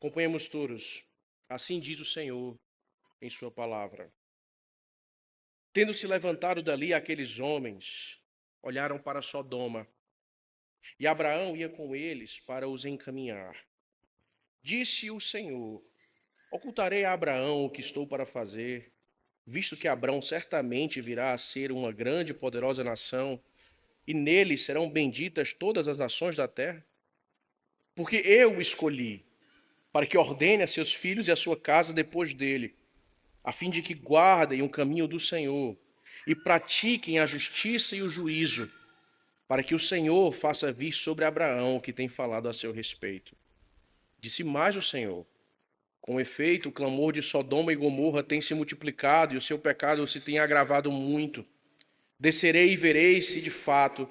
Acompanhemos todos. Assim diz o Senhor em sua palavra. Tendo se levantado dali aqueles homens, olharam para Sodoma, e Abraão ia com eles para os encaminhar. Disse o Senhor: Ocultarei a Abraão o que estou para fazer, visto que Abraão certamente virá a ser uma grande e poderosa nação, e nele serão benditas todas as nações da terra? Porque eu o escolhi, para que ordene a seus filhos e a sua casa depois dele, a fim de que guardem o caminho do Senhor e pratiquem a justiça e o juízo, para que o Senhor faça vir sobre Abraão o que tem falado a seu respeito. Disse mais o Senhor: com efeito, o clamor de Sodoma e Gomorra tem se multiplicado e o seu pecado se tem agravado muito. Descerei e verei se de fato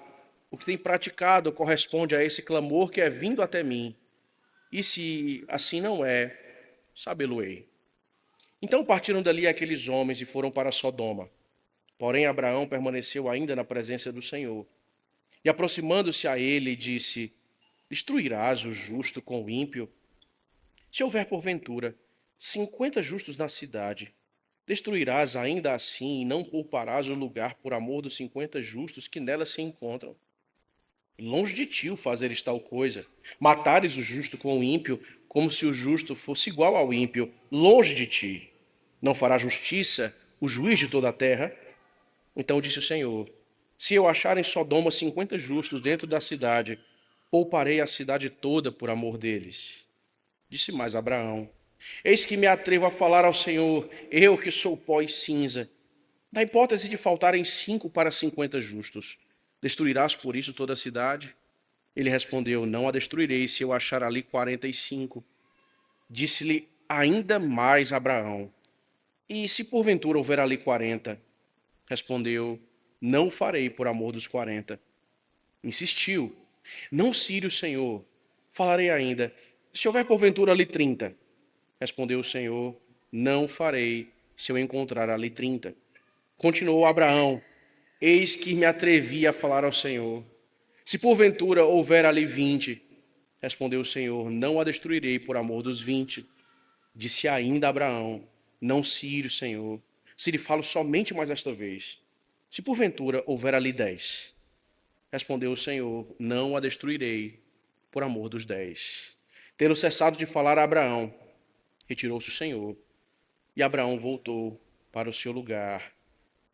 o que tem praticado corresponde a esse clamor que é vindo até mim. E se assim não é, sabê-lo-ei. Então partiram dali aqueles homens e foram para Sodoma. Porém, Abraão permaneceu ainda na presença do Senhor. E aproximando-se a ele, disse: Destruirás o justo com o ímpio? Se houver, porventura, 50 justos na cidade, destruirás ainda assim e não pouparás o lugar por amor dos 50 justos que nela se encontram. Longe de ti o fazeres tal coisa, matares o justo com o ímpio, como se o justo fosse igual ao ímpio, longe de ti. Não fará justiça o juiz de toda a terra? Então disse o Senhor: se eu achar em Sodoma 50 justos dentro da cidade, pouparei a cidade toda por amor deles. Disse mais Abraão: eis que me atrevo a falar ao Senhor, eu que sou pó e cinza. Na hipótese de faltarem 5 para 50 justos, destruirás por isso toda a cidade? Ele respondeu: não a destruirei se eu achar ali 45. Disse-lhe ainda mais Abraão: e se porventura houver ali 40? Respondeu: não o farei por amor dos 40. Insistiu: não cire o Senhor. Falarei ainda: se houver porventura ali 30. Respondeu o Senhor: não o farei se eu encontrar ali 30. Continuou Abraão: eis que me atrevi a falar ao Senhor. Se porventura houver ali 20. Respondeu o Senhor: não a destruirei por amor dos 20. Disse ainda Abraão: não cire o Senhor, se lhe falo somente mais esta vez. Se porventura houver ali 10. Respondeu o Senhor: não a destruirei por amor dos 10. Tendo cessado de falar a Abraão, retirou-se o Senhor, e Abraão voltou para o seu lugar.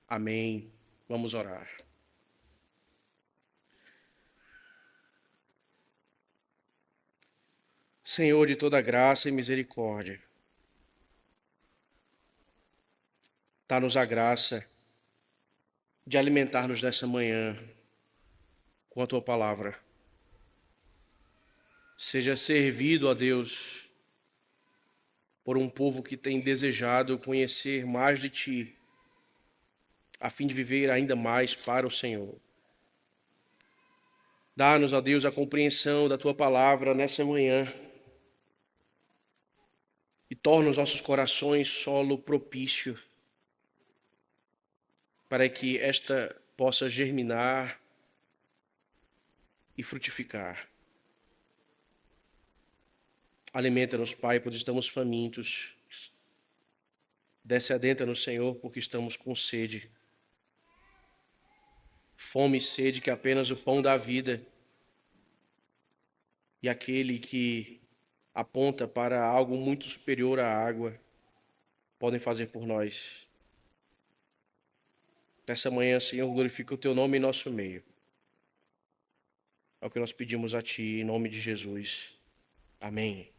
Amém. Vamos orar. Senhor de toda graça e misericórdia, dá-nos a graça de alimentar-nos nessa manhã com a tua palavra. Seja servido, ó Deus, por um povo que tem desejado conhecer mais de ti, a fim de viver ainda mais para o Senhor. Dá-nos, ó Deus, a compreensão da tua palavra nessa manhã e torna os nossos corações solo propício para que esta possa germinar e frutificar. Alimenta-nos, Pai, pois estamos famintos. Desce adentra-nos, Senhor, porque estamos com sede. Fome e sede que apenas o pão da vida e aquele que aponta para algo muito superior à água podem fazer por nós. Nessa manhã, Senhor, glorifica o teu nome em nosso meio. É o que nós pedimos a ti, em nome de Jesus. Amém.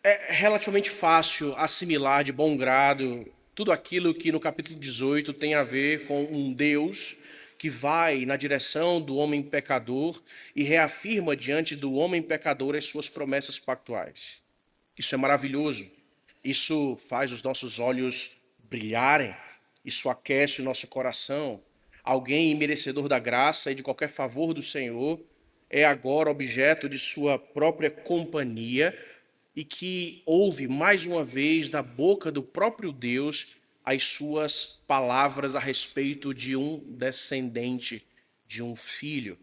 É relativamente fácil assimilar de bom grado tudo aquilo que no capítulo 18 tem a ver com um Deus que vai na direção do homem pecador e reafirma diante do homem pecador as suas promessas pactuais. Isso é maravilhoso. Isso faz os nossos olhos brilharem. Isso aquece o nosso coração. Alguém merecedor da graça e de qualquer favor do Senhor é agora objeto de sua própria companhia e que ouve mais uma vez da boca do próprio Deus as suas palavras a respeito de um descendente de um filho.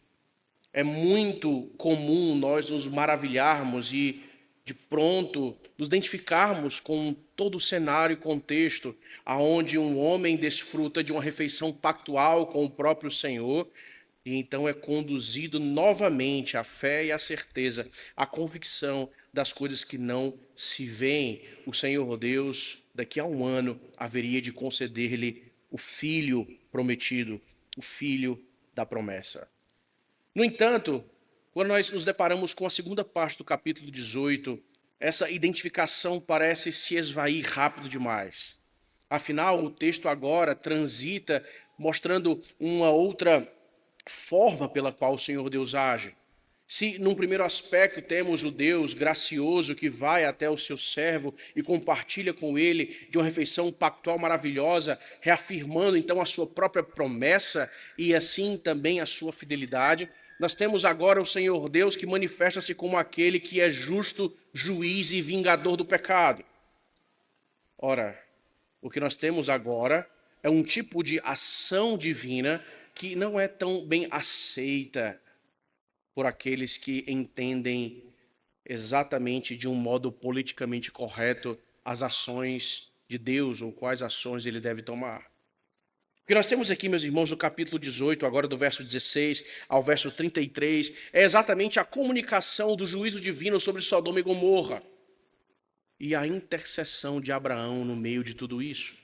É muito comum nós nos maravilharmos e, de pronto, nos identificarmos com todo o cenário e contexto aonde um homem desfruta de uma refeição pactual com o próprio Senhor e então é conduzido novamente à fé e à certeza, à convicção das coisas que não se veem. O Senhor Deus, daqui a um ano, haveria de conceder-lhe o filho prometido, o filho da promessa. No entanto, quando nós nos deparamos com a segunda parte do capítulo 18, essa identificação parece se esvair rápido demais. Afinal, o texto agora transita mostrando uma outra forma pela qual o Senhor Deus age. Se, num primeiro aspecto, temos o Deus gracioso que vai até o seu servo e compartilha com ele de uma refeição pactual maravilhosa, reafirmando então a sua própria promessa e assim também a sua fidelidade, nós temos agora o Senhor Deus que manifesta-se como aquele que é justo, juiz e vingador do pecado. Ora, o que nós temos agora é um tipo de ação divina que não é tão bem aceita por aqueles que entendem exatamente de um modo politicamente correto as ações de Deus ou quais ações ele deve tomar. O que nós temos aqui, meus irmãos, no capítulo 18, agora do verso 16 ao verso 33, é exatamente a comunicação do juízo divino sobre Sodoma e Gomorra e a intercessão de Abraão no meio de tudo isso.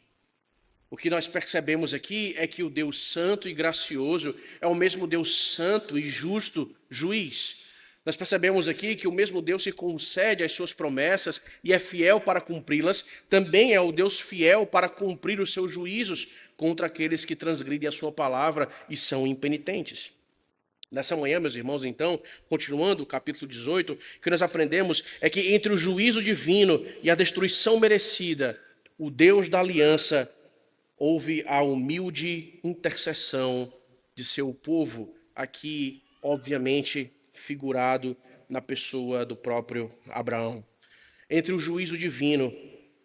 O que nós percebemos aqui é que o Deus santo e gracioso é o mesmo Deus santo e justo juiz. Nós percebemos aqui que o mesmo Deus que concede as suas promessas e é fiel para cumpri-las, também é o Deus fiel para cumprir os seus juízos contra aqueles que transgridem a sua palavra e são impenitentes. Nessa manhã, meus irmãos, então, continuando o capítulo 18, o que nós aprendemos é que entre o juízo divino e a destruição merecida, o Deus da aliança houve a humilde intercessão de seu povo, aqui, obviamente, figurado na pessoa do próprio Abraão. Entre o juízo divino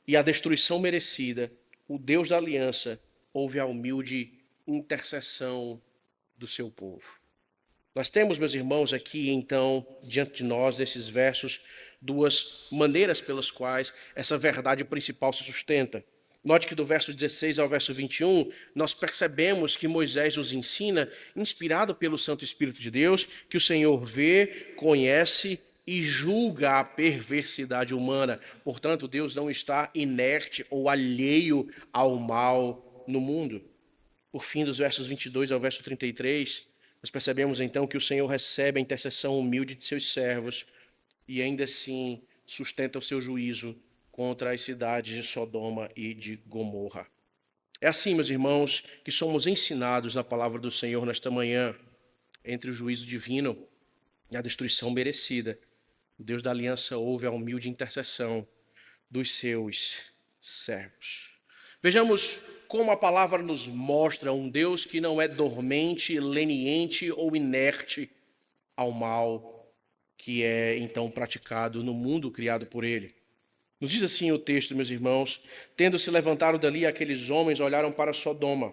e a destruição merecida, o Deus da aliança houve a humilde intercessão do seu povo. Nós temos, meus irmãos, aqui, então, diante de nós, nesses versos, duas maneiras pelas quais essa verdade principal se sustenta. Note que do verso 16 ao verso 21, nós percebemos que Moisés nos ensina, inspirado pelo Santo Espírito de Deus, que o Senhor vê, conhece e julga a perversidade humana. Portanto, Deus não está inerte ou alheio ao mal no mundo. Por fim, dos versos 22 ao verso 33, nós percebemos então que o Senhor recebe a intercessão humilde de seus servos e ainda assim sustenta o seu juízo contra as cidades de Sodoma e de Gomorra. É assim, meus irmãos, que somos ensinados na palavra do Senhor nesta manhã, entre o juízo divino e a destruição merecida. O Deus da aliança ouve a humilde intercessão dos seus servos. Vejamos como a palavra nos mostra um Deus que não é dormente, leniente ou inerte ao mal que é então praticado no mundo criado por ele. Nos diz assim o texto, meus irmãos: tendo se levantado dali, aqueles homens olharam para Sodoma,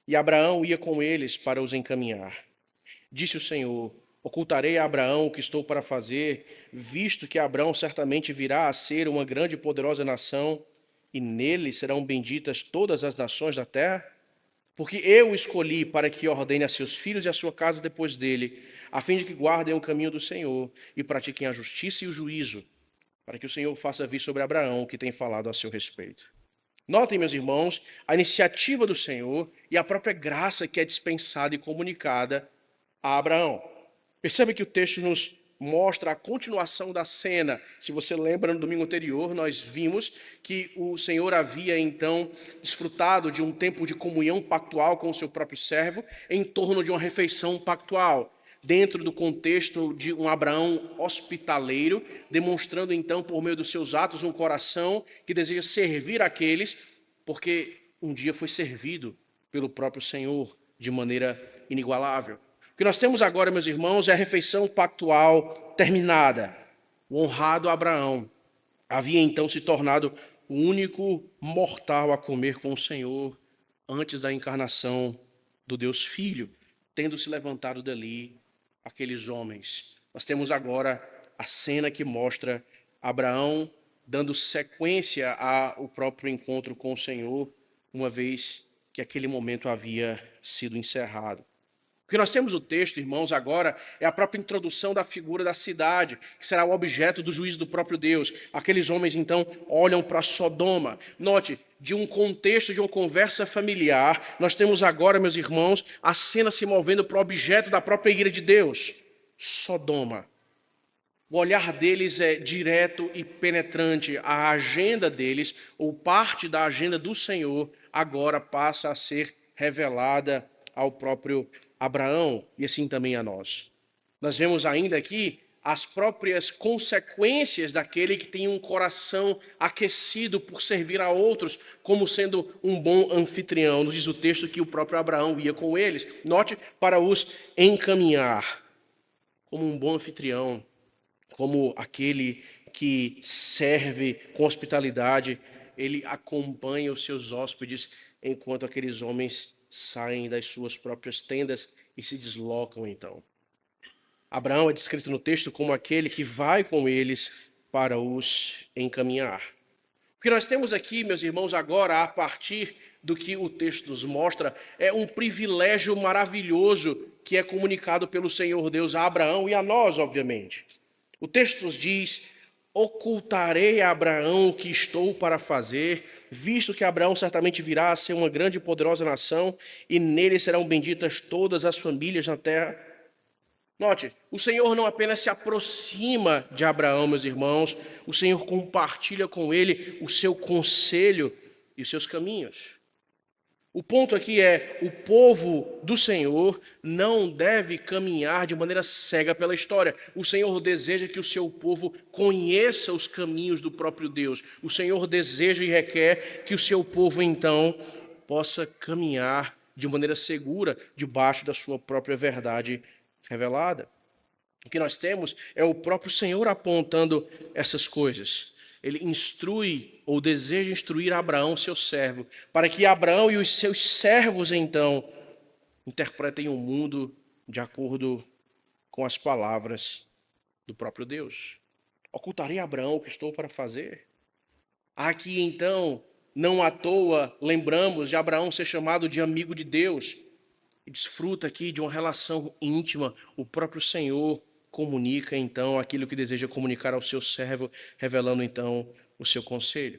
e Abraão ia com eles para os encaminhar. Disse o Senhor: ocultarei a Abraão o que estou para fazer, visto que Abraão certamente virá a ser uma grande e poderosa nação, e nele serão benditas todas as nações da terra? Porque eu o escolhi para que ordene a seus filhos e a sua casa depois dele, a fim de que guardem o caminho do Senhor e pratiquem a justiça e o juízo, para que o Senhor faça vir sobre Abraão o que tem falado a seu respeito. Notem, meus irmãos, a iniciativa do Senhor e a própria graça que é dispensada e comunicada a Abraão. Percebe que o texto nos mostra a continuação da cena. Se você lembra, no domingo anterior, nós vimos que o Senhor havia, então, desfrutado de um tempo de comunhão pactual com o seu próprio servo em torno de uma refeição pactual, dentro do contexto de um Abraão hospitaleiro, demonstrando então, por meio dos seus atos, um coração que deseja servir aqueles, porque um dia foi servido pelo próprio Senhor de maneira inigualável. O que nós temos agora, meus irmãos, é a refeição pactual terminada. O honrado Abraão havia então se tornado o único mortal a comer com o Senhor antes da encarnação do Deus Filho. tendo se levantado dali aqueles homens. Nós temos agora a cena que mostra Abraão dando sequência ao próprio encontro com o Senhor, uma vez que aquele momento havia sido encerrado. O que nós temos no texto, irmãos, agora é a própria introdução da figura da cidade, que será o objeto do juízo do próprio Deus. Aqueles homens, então, olham para Sodoma. Note, de um contexto, de uma conversa familiar, nós temos agora, meus irmãos, a cena se movendo para o objeto da própria ira de Deus, Sodoma. O olhar deles é direto e penetrante. A agenda deles, ou parte da agenda do Senhor, agora passa a ser revelada ao próprio Abraão e assim também a nós. Nós vemos ainda aqui as próprias consequências daquele que tem um coração aquecido por servir a outros, como sendo um bom anfitrião. Nos diz o texto que o próprio Abraão ia com eles. Note, para os encaminhar como um bom anfitrião, como aquele que serve com hospitalidade, ele acompanha os seus hóspedes enquanto aqueles homens saem das suas próprias tendas e se deslocam então. Abraão é descrito no texto como aquele que vai com eles para os encaminhar. O que nós temos aqui, meus irmãos, agora, a partir do que o texto nos mostra, é um privilégio maravilhoso que é comunicado pelo Senhor Deus a Abraão e a nós, obviamente. O texto nos diz: ocultarei a Abraão o que estou para fazer, visto que Abraão certamente virá a ser uma grande e poderosa nação, e nele serão benditas todas as famílias na terra. Note, o Senhor não apenas se aproxima de Abraão, meus irmãos, o Senhor compartilha com ele o seu conselho e os seus caminhos. O ponto aqui é: o povo do Senhor não deve caminhar de maneira cega pela história. O Senhor deseja que o seu povo conheça os caminhos do próprio Deus. O Senhor deseja e requer que o seu povo, então, possa caminhar de maneira segura debaixo da sua própria verdade revelada. O que nós temos é o próprio Senhor apontando essas coisas. Ele instrui ou deseja instruir Abraão, seu servo, para que Abraão e os seus servos, então, interpretem o mundo de acordo com as palavras do próprio Deus. Ocultarei a Abraão o que estou para fazer? Aqui, então, não à toa, lembramos de Abraão ser chamado de amigo de Deus. E desfruta aqui de uma relação íntima. O próprio Senhor comunica, então, aquilo que deseja comunicar ao seu servo, revelando, então, o seu conselho.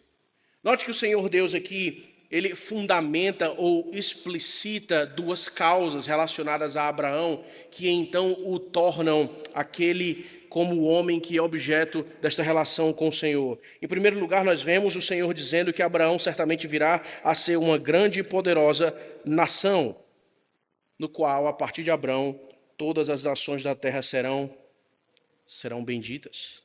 Note que o Senhor Deus aqui, ele fundamenta ou explicita duas causas relacionadas a Abraão, que então o tornam aquele como o homem que é objeto desta relação com o Senhor. Em primeiro lugar, nós vemos o Senhor dizendo que Abraão certamente virá a ser uma grande e poderosa nação, no qual, a partir de Abraão, todas as nações da terra serão benditas.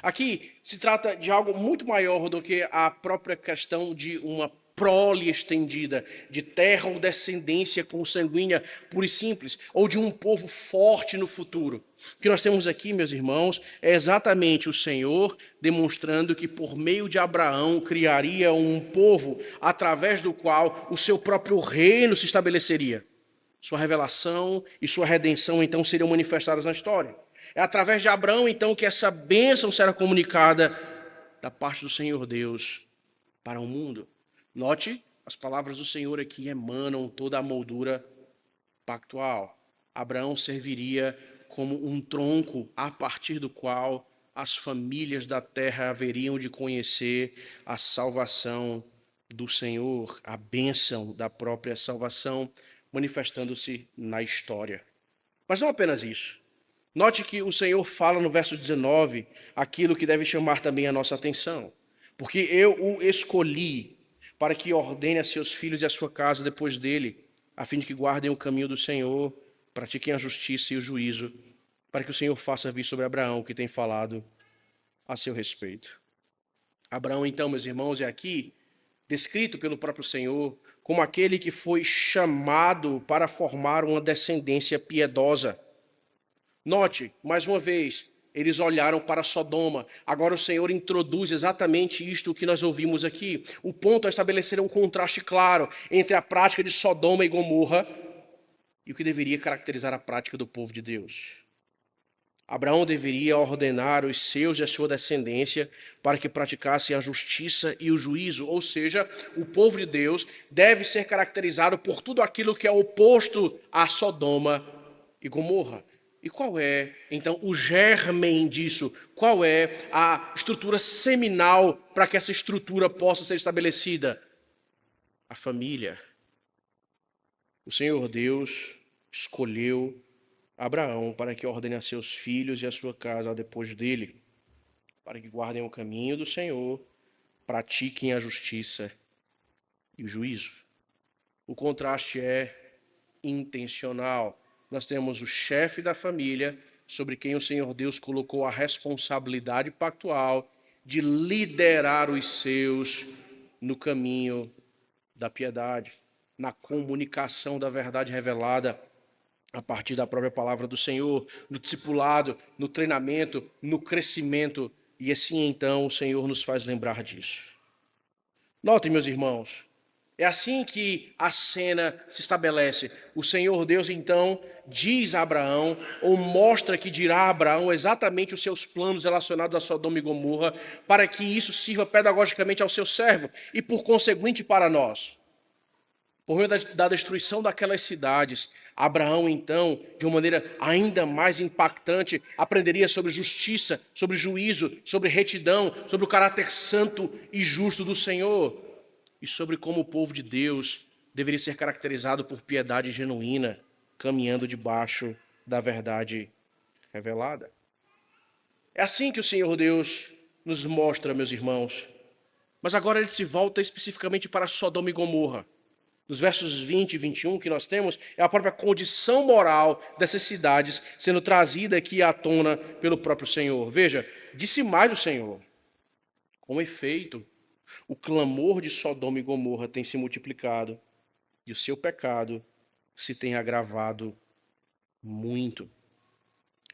Aqui se trata de algo muito maior do que a própria questão de uma prole estendida, de terra ou descendência consanguínea pura e simples, ou de um povo forte no futuro. O que nós temos aqui, meus irmãos, é exatamente o Senhor demonstrando que por meio de Abraão criaria um povo através do qual o seu próprio reino se estabeleceria. Sua revelação e sua redenção, então, seriam manifestadas na história. É através de Abraão, então, que essa bênção será comunicada da parte do Senhor Deus para o mundo. Note, as palavras do Senhor aqui emanam toda a moldura pactual. Abraão serviria como um tronco a partir do qual as famílias da terra haveriam de conhecer a salvação do Senhor, a bênção da própria salvação, manifestando-se na história. Mas não apenas isso. Note que o Senhor fala no verso 19 aquilo que deve chamar também a nossa atenção. Porque eu o escolhi para que ordene a seus filhos e a sua casa depois dele, a fim de que guardem o caminho do Senhor, pratiquem a justiça e o juízo, para que o Senhor faça vir sobre Abraão o que tem falado a seu respeito. Abraão, então, meus irmãos, é aqui descrito pelo próprio Senhor como aquele que foi chamado para formar uma descendência piedosa. Note, mais uma vez, eles olharam para Sodoma. Agora o Senhor introduz exatamente isto que nós ouvimos aqui. O ponto é estabelecer um contraste claro entre a prática de Sodoma e Gomorra e o que deveria caracterizar a prática do povo de Deus. Abraão deveria ordenar os seus e a sua descendência para que praticassem a justiça e o juízo, ou seja, o povo de Deus deve ser caracterizado por tudo aquilo que é oposto a Sodoma e Gomorra. E qual é, então, o germen disso? Qual é a estrutura seminal para que essa estrutura possa ser estabelecida? A família. O Senhor Deus escolheu Abraão para que ordene a seus filhos e a sua casa depois dele, para que guardem o caminho do Senhor, pratiquem a justiça e o juízo. O contraste é intencional. Nós temos o chefe da família, sobre quem o Senhor Deus colocou a responsabilidade pactual de liderar os seus no caminho da piedade, na comunicação da verdade revelada a partir da própria palavra do Senhor, no discipulado, no treinamento, no crescimento. E assim, então, o Senhor nos faz lembrar disso. Notem, meus irmãos, é assim que a cena se estabelece. O Senhor Deus, então, diz a Abraão, ou mostra que dirá a Abraão exatamente os seus planos relacionados a Sodoma e Gomorra, para que isso sirva pedagogicamente ao seu servo e, por conseguinte, para nós. Por meio da destruição daquelas cidades, Abraão, então, de uma maneira ainda mais impactante, aprenderia sobre justiça, sobre juízo, sobre retidão, sobre o caráter santo e justo do Senhor e sobre como o povo de Deus deveria ser caracterizado por piedade genuína, caminhando debaixo da verdade revelada. É assim que o Senhor Deus nos mostra, meus irmãos. Mas agora ele se volta especificamente para Sodoma e Gomorra. Nos versos 20 e 21 que nós temos, é a própria condição moral dessas cidades sendo trazida aqui à tona pelo próprio Senhor. Veja, disse mais o Senhor: com efeito, o clamor de Sodoma e Gomorra tem se multiplicado e o seu pecado se tem agravado muito.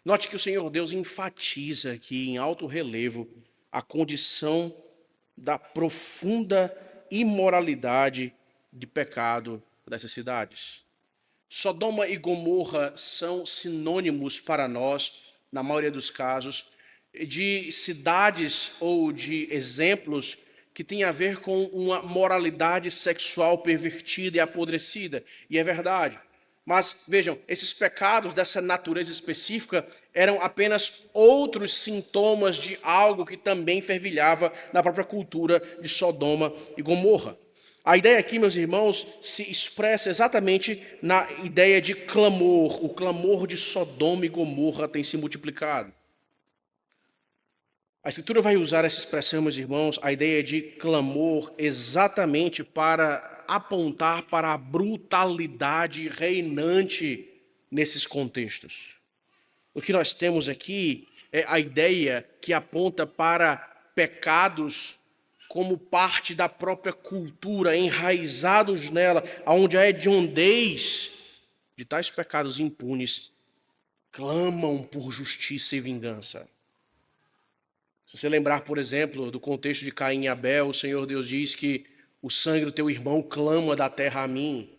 Note que o Senhor Deus enfatiza aqui em alto relevo a condição da profunda imoralidade de pecado dessas cidades. Sodoma e Gomorra são sinônimos para nós, na maioria dos casos, de cidades ou de exemplos que têm a ver com uma moralidade sexual pervertida e apodrecida. E é verdade. Mas, vejam, esses pecados dessa natureza específica eram apenas outros sintomas de algo que também fervilhava na própria cultura de Sodoma e Gomorra. A ideia aqui, meus irmãos, se expressa exatamente na ideia de clamor. O clamor de Sodoma e Gomorra tem se multiplicado. A Escritura vai usar essa expressão, meus irmãos, a ideia de clamor, exatamente para apontar para a brutalidade reinante nesses contextos. O que nós temos aqui é a ideia que aponta para pecados como parte da própria cultura, enraizados nela, onde a hediondez de tais pecados impunes clamam por justiça e vingança. Se você lembrar, por exemplo, do contexto de Caim e Abel, o Senhor Deus diz que o sangue do teu irmão clama da terra a mim.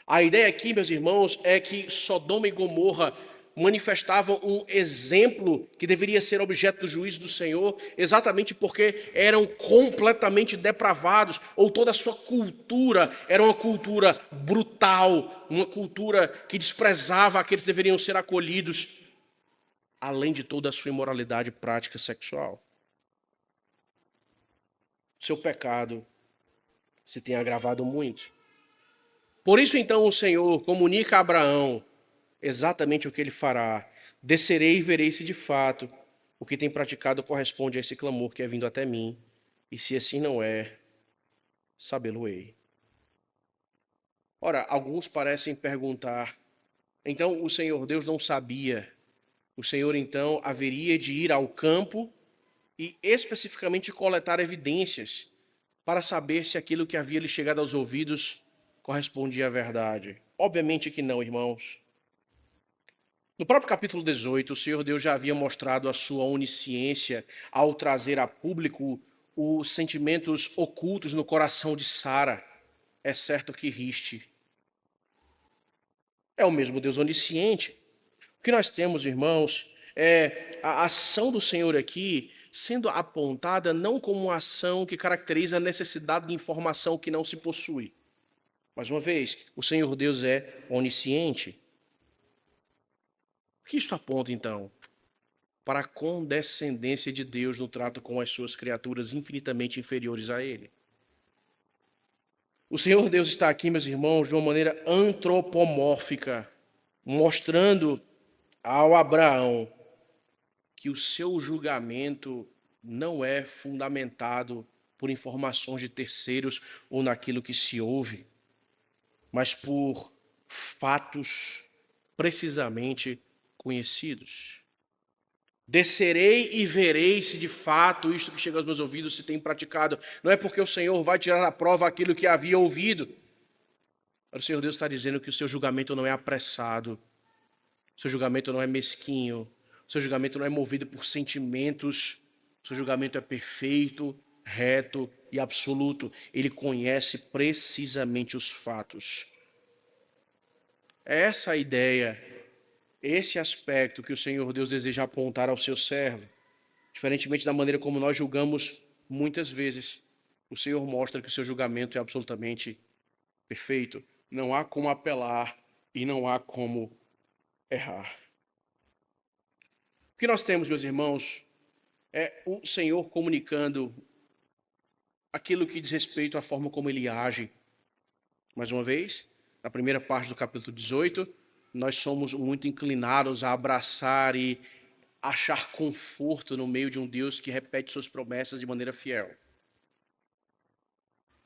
A ideia aqui, meus irmãos, é que Sodoma e Gomorra manifestavam um exemplo que deveria ser objeto do juízo do Senhor, exatamente porque eram completamente depravados, ou toda a sua cultura era uma cultura brutal, uma cultura que desprezava aqueles que deveriam ser acolhidos, além de toda a sua imoralidade prática sexual. Seu pecado se tem agravado muito. Por isso, então, o Senhor comunica a Abraão exatamente o que ele fará. Descerei e verei se de fato o que tem praticado corresponde a esse clamor que é vindo até mim. E se assim não é, sabê-lo-ei. Ora, alguns parecem perguntar, então o Senhor Deus não sabia. O Senhor, então, haveria de ir ao campo e especificamente coletar evidências para saber se aquilo que havia lhe chegado aos ouvidos correspondia à verdade. Obviamente que não, irmãos. No próprio capítulo 18, o Senhor Deus já havia mostrado a sua onisciência ao trazer a público os sentimentos ocultos no coração de Sara. É certo que riste. é o mesmo Deus onisciente. O que nós temos, irmãos, é a ação do Senhor aqui sendo apontada não como uma ação que caracteriza a necessidade de informação que não se possui. Mais uma vez, o Senhor Deus é onisciente. O que isto aponta, então? Para a condescendência de Deus no trato com as suas criaturas infinitamente inferiores a Ele. O Senhor Deus está aqui, meus irmãos, de uma maneira antropomórfica, mostrando ao Abraão que o seu julgamento não é fundamentado por informações de terceiros ou naquilo que se ouve, mas por fatos precisamente conhecidos. Descerei e verei se de fato isto que chega aos meus ouvidos se tem praticado. Não é porque o Senhor vai tirar à prova aquilo que havia ouvido. Mas o Senhor Deus está dizendo que o seu julgamento não é apressado. O seu julgamento não é mesquinho. O seu julgamento não é movido por sentimentos. O seu julgamento é perfeito, reto e absoluto. Ele conhece precisamente os fatos. É essa a ideia, esse aspecto que o Senhor Deus deseja apontar ao seu servo. Diferentemente da maneira como nós julgamos muitas vezes, o Senhor mostra que o seu julgamento é absolutamente perfeito. Não há como apelar e não há como errar. O que nós temos, meus irmãos, é o Senhor comunicando aquilo que diz respeito à forma como ele age. Mais uma vez, na primeira parte do capítulo 18, nós somos muito inclinados a abraçar e achar conforto no meio de um Deus que repete suas promessas de maneira fiel.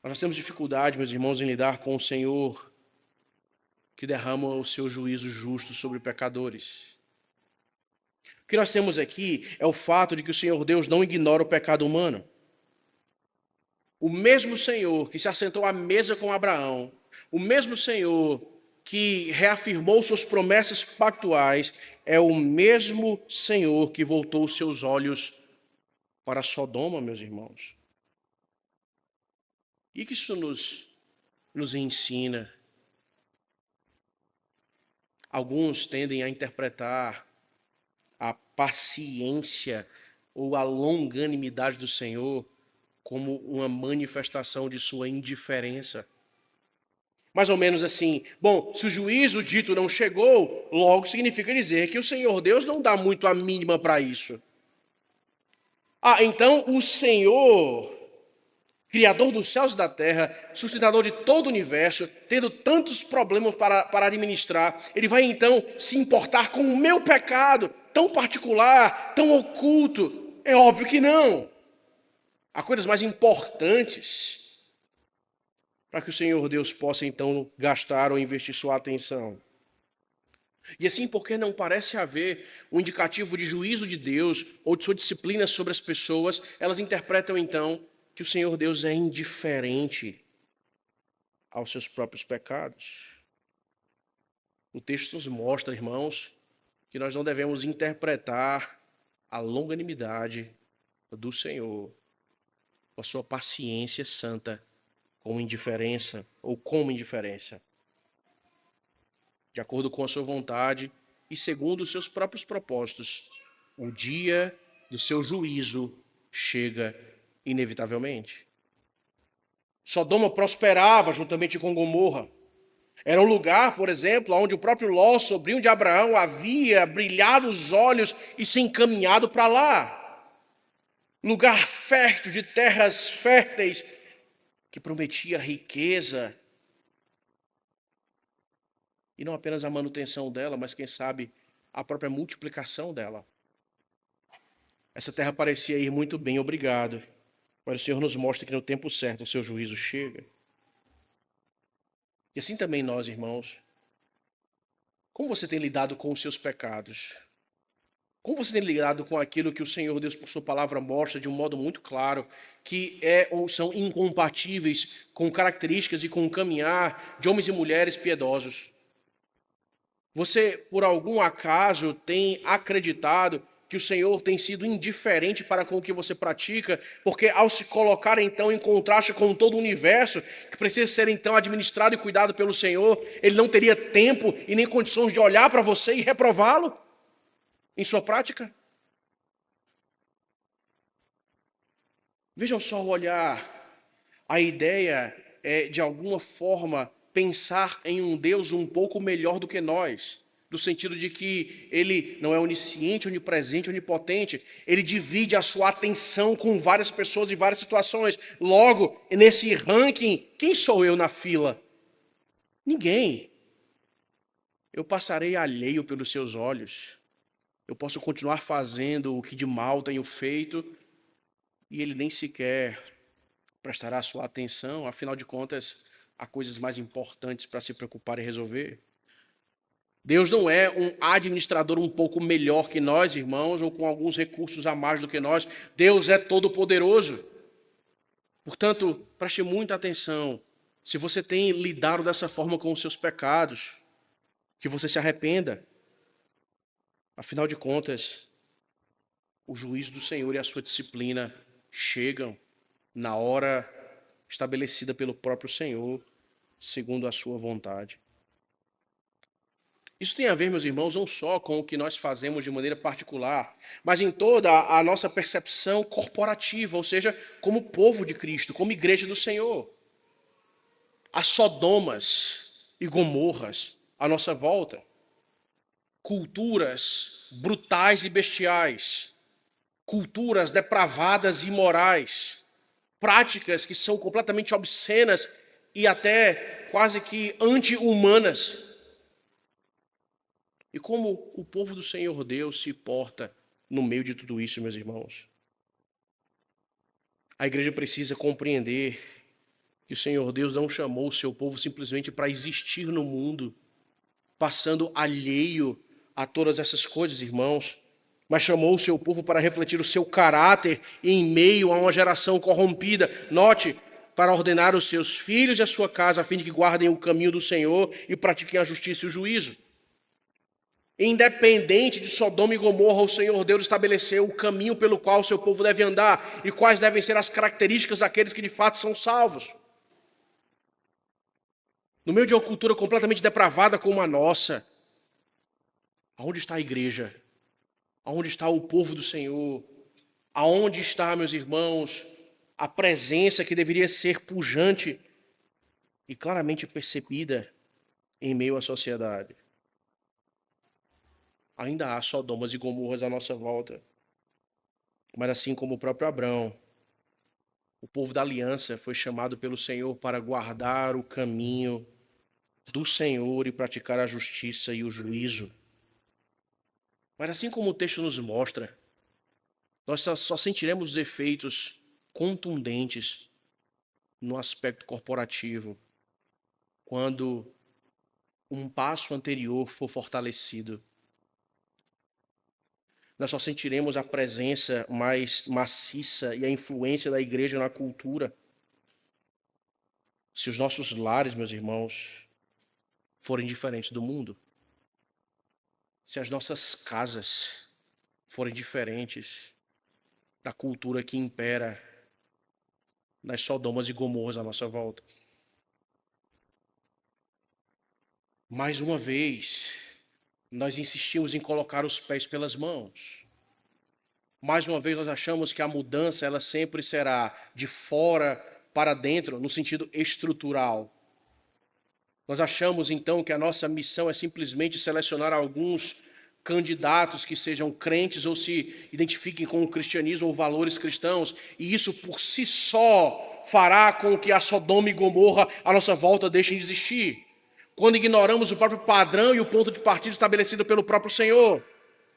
Nós temos dificuldade, meus irmãos, em lidar com o Senhor que derrama o seu juízo justo sobre pecadores. O que nós temos aqui é o fato de que o Senhor Deus não ignora o pecado humano. O mesmo Senhor que se assentou à mesa com Abraão, o mesmo Senhor que reafirmou suas promessas pactuais, é o mesmo Senhor que voltou os seus olhos para Sodoma, meus irmãos. E que isso nos ensina? Alguns tendem a interpretar a paciência ou a longanimidade do Senhor como uma manifestação de sua indiferença. Mais ou menos assim, bom, se o juízo dito não chegou, logo significa dizer que o Senhor Deus não dá muito a mínima para isso. Então o Senhor, Criador dos céus e da terra, sustentador de todo o universo, tendo tantos problemas para administrar, ele vai então se importar com o meu pecado, tão particular, tão oculto? É óbvio que não. Há coisas mais importantes para que o Senhor Deus possa então gastar ou investir sua atenção. E assim, porque não parece haver um indicativo de juízo de Deus ou de sua disciplina sobre as pessoas, elas interpretam então que o Senhor Deus é indiferente aos seus próprios pecados. O texto nos mostra, irmãos, que nós não devemos interpretar a longanimidade do Senhor, a sua paciência santa, com indiferença ou como indiferença. De acordo com a sua vontade e segundo os seus próprios propósitos, o dia do seu juízo chega inevitavelmente. Sodoma prosperava juntamente com Gomorra. Era um lugar, por exemplo, onde o próprio Ló, sobrinho de Abraão, havia brilhado os olhos e se encaminhado para lá. Lugar fértil de terras férteis que prometia riqueza. E não apenas a manutenção dela, mas quem sabe a própria multiplicação dela. Essa terra parecia ir muito bem, obrigado. Mas o Senhor nos mostra que no tempo certo o seu juízo chega. E assim também nós, irmãos. Como você tem lidado com os seus pecados? Como você tem lidado com aquilo que o Senhor Deus, por sua palavra, mostra de um modo muito claro, que ou são incompatíveis com características e com o caminhar de homens e mulheres piedosos? Você, por algum acaso, tem acreditado que o Senhor tem sido indiferente para com o que você pratica, porque ao se colocar então em contraste com todo o universo, que precisa ser então administrado e cuidado pelo Senhor, ele não teria tempo e nem condições de olhar para você e reprová-lo em sua prática? Vejam só o olhar. A ideia é, de alguma forma, pensar em um Deus um pouco melhor do que nós, no sentido de que ele não é onisciente, onipresente, onipotente, ele divide a sua atenção com várias pessoas em várias situações. Logo, nesse ranking, quem sou eu na fila? Ninguém. Eu passarei alheio pelos seus olhos. Eu posso continuar fazendo o que de mal tenho feito e ele nem sequer prestará sua atenção. Afinal de contas, há coisas mais importantes para se preocupar e resolver. Deus não é um administrador um pouco melhor que nós, irmãos, ou com alguns recursos a mais do que nós. Deus é todo-poderoso. Portanto, preste muita atenção. Se você tem lidado dessa forma com os seus pecados, que você se arrependa. Afinal de contas, o juízo do Senhor e a sua disciplina chegam na hora estabelecida pelo próprio Senhor, segundo a sua vontade. Isso tem a ver, meus irmãos, não só com o que nós fazemos de maneira particular, mas em toda a nossa percepção corporativa, ou seja, como povo de Cristo, como igreja do Senhor. Há Sodomas e Gomorras à nossa volta, culturas brutais e bestiais, culturas depravadas e imorais, práticas que são completamente obscenas e até quase que anti-humanas. E como o povo do Senhor Deus se porta no meio de tudo isso, meus irmãos? A igreja precisa compreender que o Senhor Deus não chamou o seu povo simplesmente para existir no mundo, passando alheio a todas essas coisas, irmãos, mas chamou o seu povo para refletir o seu caráter em meio a uma geração corrompida. Note, para ordenar os seus filhos e a sua casa, a fim de que guardem o caminho do Senhor e pratiquem a justiça e o juízo. Independente de Sodoma e Gomorra, o Senhor Deus estabeleceu o caminho pelo qual o seu povo deve andar e quais devem ser as características daqueles que de fato são salvos. No meio de uma cultura completamente depravada como a nossa, aonde está a igreja? Aonde está o povo do Senhor? Aonde está, meus irmãos, a presença que deveria ser pujante e claramente percebida em meio à sociedade? Ainda há Sodomas e Gomorras à nossa volta. Mas assim como o próprio Abrão, o povo da aliança foi chamado pelo Senhor para guardar o caminho do Senhor e praticar a justiça e o juízo. Mas assim como o texto nos mostra, nós só sentiremos os efeitos contundentes no aspecto corporativo quando um passo anterior for fortalecido. Nós só sentiremos a presença mais maciça e a influência da igreja na cultura se os nossos lares, meus irmãos, forem diferentes do mundo. Se as nossas casas forem diferentes da cultura que impera nas Sodomas e Gomorras à nossa volta. Mais uma vez, nós insistimos em colocar os pés pelas mãos. Mais uma vez, nós achamos que a mudança ela sempre será de fora para dentro, no sentido estrutural. Nós achamos, então, que a nossa missão é simplesmente selecionar alguns candidatos que sejam crentes ou se identifiquem com o cristianismo ou valores cristãos, e isso por si só fará com que a Sodoma e Gomorra à nossa volta deixem de existir. Quando ignoramos o próprio padrão e o ponto de partida estabelecido pelo próprio Senhor.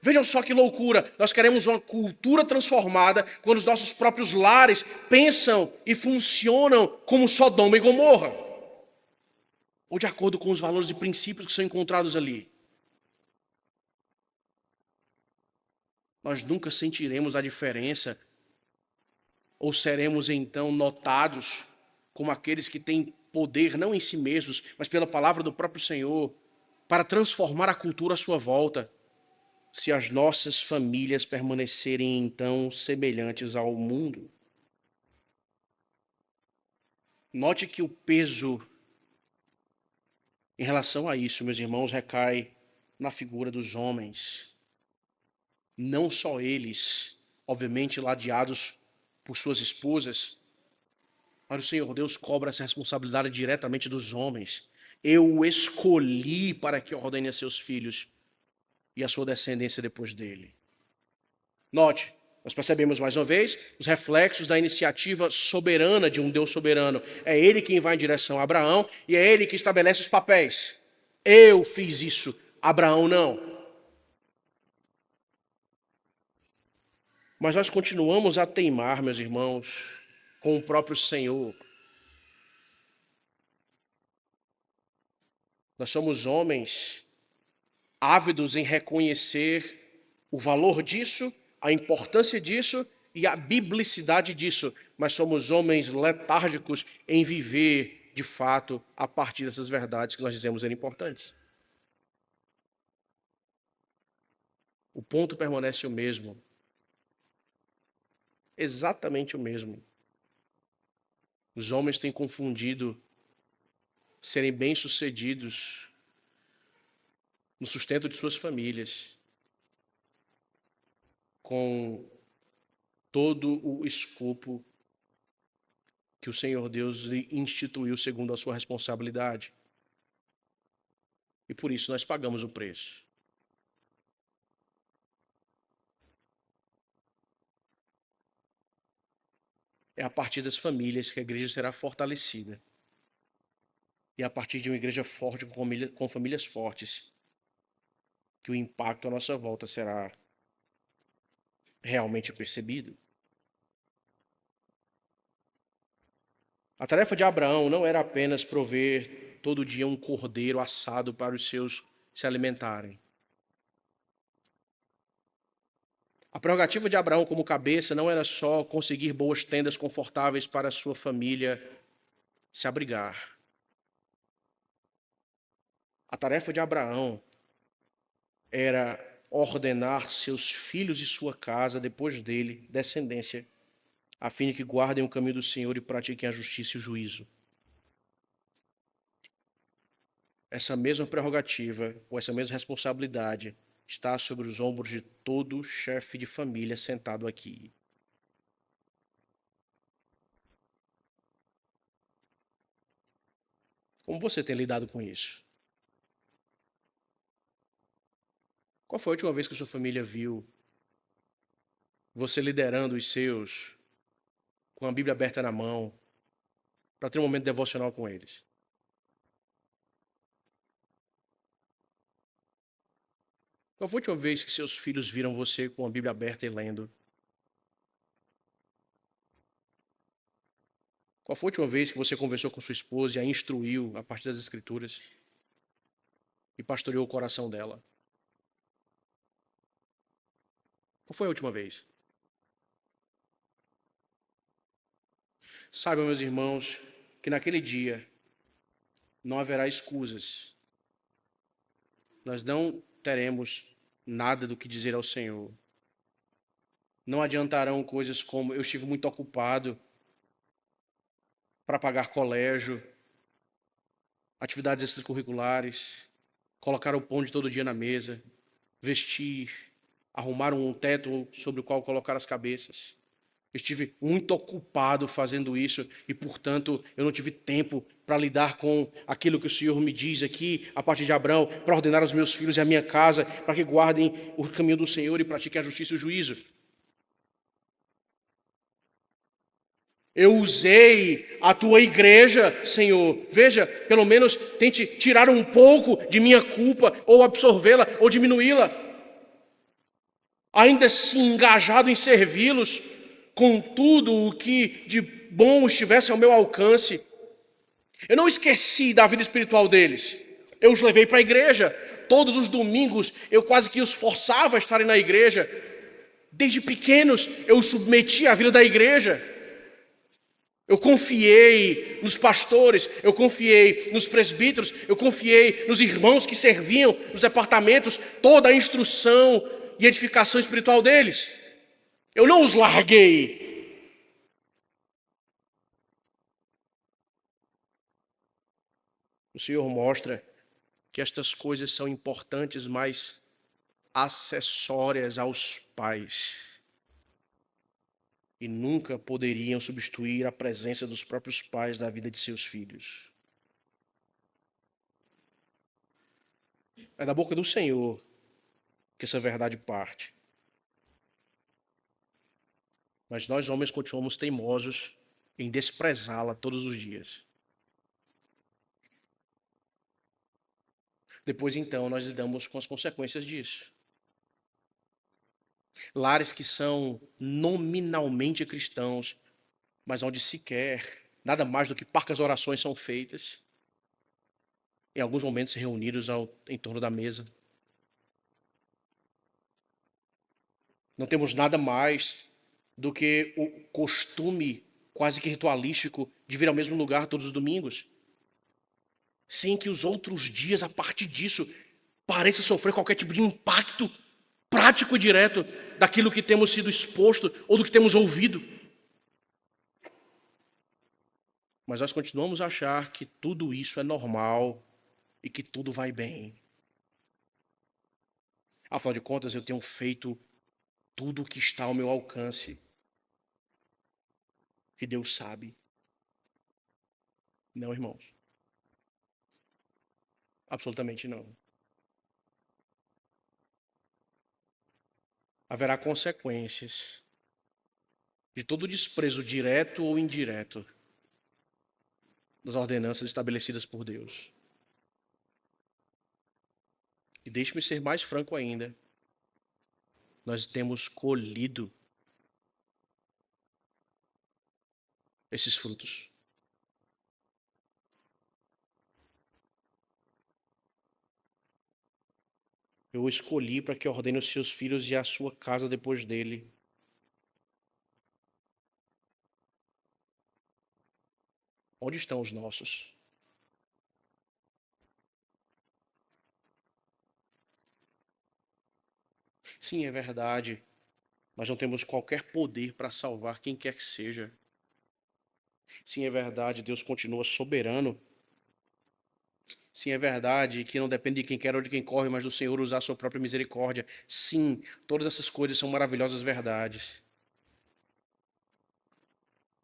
Vejam só que loucura, nós queremos uma cultura transformada quando os nossos próprios lares pensam e funcionam como Sodoma e Gomorra, ou de acordo com os valores e princípios que são encontrados ali. Nós nunca sentiremos a diferença ou seremos então notados como aqueles que têm poder não em si mesmos, mas pela palavra do próprio Senhor para transformar a cultura à sua volta. se as nossas famílias permanecerem então semelhantes ao mundo. Note que o peso em relação a isso, meus irmãos, recai na figura dos homens. Não só eles, obviamente ladeados por suas esposas, mas o Senhor Deus cobra essa responsabilidade diretamente dos homens. Eu o escolhi para que ordene a seus filhos e a sua descendência depois dele. Note, nós percebemos mais uma vez os reflexos da iniciativa soberana de um Deus soberano. É ele quem vai em direção a Abraão e é ele que estabelece os papéis. Eu fiz isso, Abraão não. Mas nós continuamos a teimar, meus irmãos, com o próprio Senhor. Nós somos homens ávidos em reconhecer o valor disso, a importância disso e a biblicidade disso, mas somos homens letárgicos em viver, de fato, a partir dessas verdades que nós dizemos serem importantes. O ponto permanece o mesmo. Exatamente o mesmo. Os homens têm confundido serem bem-sucedidos no sustento de suas famílias com todo o escopo que o Senhor Deus lhe instituiu segundo a sua responsabilidade. E por isso nós pagamos o preço. É a partir das famílias que a igreja será fortalecida. E a partir de uma igreja forte, com famílias fortes, que o impacto à nossa volta será realmente percebido. A tarefa de Abraão não era apenas prover todo dia um cordeiro assado para os seus se alimentarem. A prerrogativa de Abraão como cabeça não era só conseguir boas tendas confortáveis para a sua família se abrigar. A tarefa de Abraão era ordenar seus filhos e sua casa, depois dele, descendência, a fim de que guardem o caminho do Senhor e pratiquem a justiça e o juízo. Essa mesma prerrogativa, ou essa mesma responsabilidade, está sobre os ombros de todo chefe de família sentado aqui. Como você tem lidado com isso? Qual foi a última vez que a sua família viu você liderando os seus com a Bíblia aberta na mão para ter um momento devocional com eles? Qual foi a última vez que seus filhos viram você com a Bíblia aberta e lendo? Qual foi a última vez que você conversou com sua esposa e a instruiu a partir das Escrituras e pastoreou o coração dela? Qual foi a última vez? Saibam, meus irmãos, que naquele dia não haverá escusas. Nós não teremos nada do que dizer ao Senhor. Não adiantarão coisas como eu estive muito ocupado para pagar colégio, atividades extracurriculares, colocar o pão de todo dia na mesa, vestir, arrumar um teto sobre o qual colocar as cabeças. Eu estive muito ocupado fazendo isso e, portanto, eu não tive tempo para lidar com aquilo que o Senhor me diz aqui, a partir de Abraão, para ordenar aos meus filhos e a minha casa, para que guardem o caminho do Senhor e pratiquem a justiça e o juízo. Eu usei a tua igreja, Senhor. Veja, pelo menos tente tirar um pouco de minha culpa, ou absorvê-la, ou diminuí-la. Ainda assim, engajado em servi-los, com tudo o que de bom estivesse ao meu alcance. Eu não esqueci da vida espiritual deles. Eu os levei para a igreja. Todos os domingos eu quase que os forçava a estarem na igreja. Desde pequenos eu os submeti à vida da igreja. Eu confiei nos pastores, eu confiei nos presbíteros, eu confiei nos irmãos que serviam nos departamentos, toda a instrução e edificação espiritual deles. Eu não os larguei. O Senhor mostra que estas coisas são importantes, mas acessórias aos pais. E nunca poderiam substituir a presença dos próprios pais na vida de seus filhos. É da boca do Senhor que essa verdade parte. Mas nós, homens, continuamos teimosos em desprezá-la todos os dias. Depois, então, nós lidamos com as consequências disso. Lares que são nominalmente cristãos, mas onde sequer nada mais do que parcas orações são feitas, em alguns momentos reunidos em torno da mesa. Não temos nada mais do que o costume quase que ritualístico de vir ao mesmo lugar todos os domingos, sem que os outros dias, a partir disso, pareça sofrer qualquer tipo de impacto prático e direto daquilo que temos sido exposto ou do que temos ouvido. Mas nós continuamos a achar que tudo isso é normal e que tudo vai bem. Afinal de contas, eu tenho feito tudo o que está ao meu alcance. Que Deus sabe. Não, irmãos. Absolutamente não. Haverá consequências de todo desprezo direto ou indireto das ordenanças estabelecidas por Deus. E deixe-me ser mais franco ainda. Nós temos colhido esses frutos. Eu o escolhi para que ordene os seus filhos e a sua casa depois dele. Onde estão os nossos? Sim, é verdade. Nós não temos qualquer poder para salvar quem quer que seja. Sim, é verdade, Deus continua soberano. Sim, é verdade que não depende de quem quer ou de quem corre, mas do Senhor usar a sua própria misericórdia. Sim, todas essas coisas são maravilhosas verdades.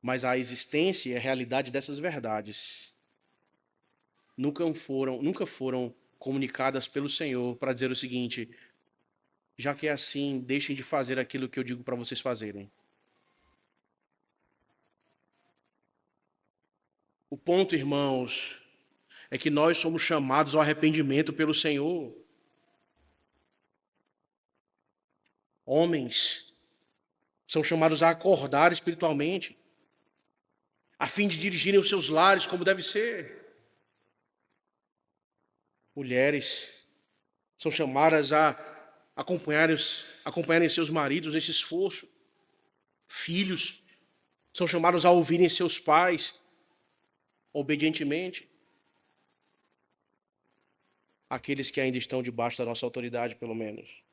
Mas a existência e a realidade dessas verdades nunca foram comunicadas pelo Senhor para dizer o seguinte: já que é assim, deixem de fazer aquilo que eu digo para vocês fazerem. O ponto, irmãos, é que nós somos chamados ao arrependimento pelo Senhor. Homens são chamados a acordar espiritualmente, a fim de dirigirem os seus lares como deve ser. Mulheres são chamadas a acompanharem seus maridos nesse esforço. Filhos são chamados a ouvirem seus pais obedientemente. Aqueles que ainda estão debaixo da nossa autoridade, pelo menos.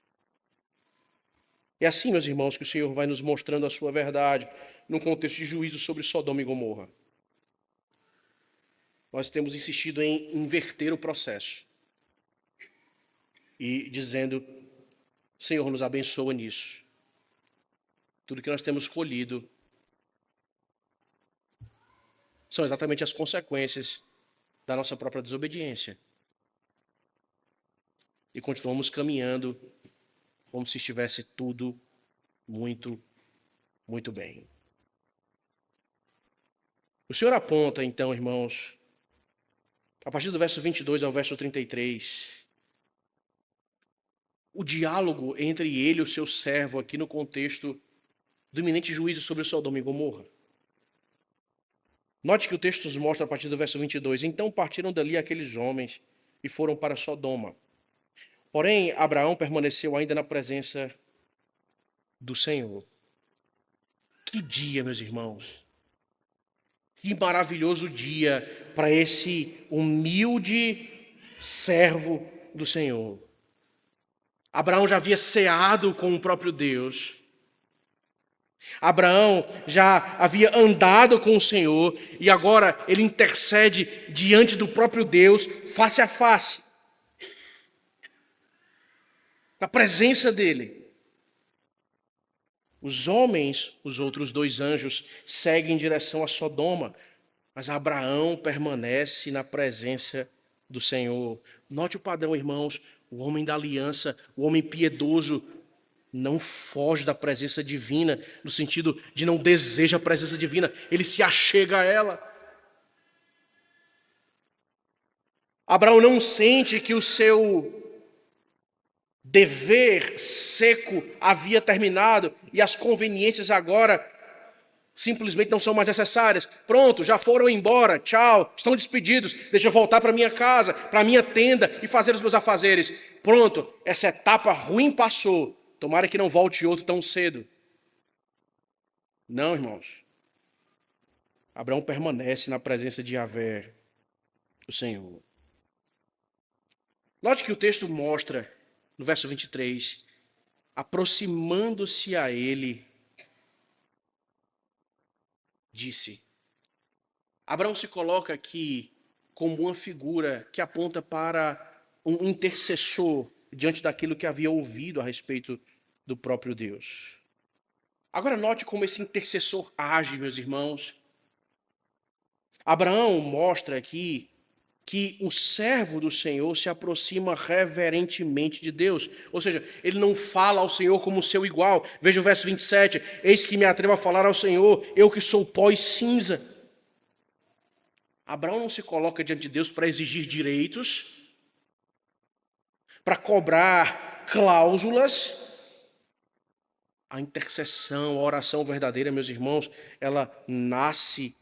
É assim, meus irmãos, que o Senhor vai nos mostrando a sua verdade num contexto de juízo sobre Sodoma e Gomorra. Nós temos insistido em inverter o processo e dizendo: Senhor, nos abençoa nisso. Tudo que nós temos colhido são exatamente as consequências da nossa própria desobediência. E continuamos caminhando como se estivesse tudo muito, muito bem. O Senhor aponta, então, irmãos, a partir do verso 22 ao verso 33, o diálogo entre ele e o seu servo aqui no contexto do iminente juízo sobre Sodoma e Gomorra. Note que o texto nos mostra a partir do verso 22, então partiram dali aqueles homens e foram para Sodoma. Porém, Abraão permaneceu ainda na presença do Senhor. Que dia, meus irmãos! Que maravilhoso dia para esse humilde servo do Senhor. Abraão já havia ceado com o próprio Deus. Abraão já havia andado com o Senhor e agora ele intercede diante do próprio Deus, face a face, na presença dele. Os homens, os outros dois anjos, seguem em direção a Sodoma, mas Abraão permanece na presença do Senhor. Note o padrão, irmãos, o homem da aliança, o homem piedoso, não foge da presença divina, no sentido de não deseja a presença divina, ele se achega a ela. Abraão não sente que o seu dever seco havia terminado e as conveniências agora simplesmente não são mais necessárias. Pronto, já foram embora, tchau, estão despedidos, deixa eu voltar para minha casa, para minha tenda e fazer os meus afazeres. Pronto, essa etapa ruim passou. Tomara que não volte outro tão cedo. Não, irmãos. Abraão permanece na presença de Yahvé, o Senhor. Note que o texto mostra, no verso 23, aproximando-se a ele, disse. Abraão se coloca aqui como uma figura que aponta para um intercessor diante daquilo que havia ouvido a respeito do próprio Deus. Agora note como esse intercessor age, meus irmãos. Abraão mostra aqui que um servo do Senhor se aproxima reverentemente de Deus. Ou seja, ele não fala ao Senhor como seu igual. Veja o verso 27. Eis que me atrevo a falar ao Senhor, eu que sou pó e cinza. Abraão não se coloca diante de Deus para exigir direitos, para cobrar cláusulas. A intercessão, a oração verdadeira, meus irmãos, ela nasce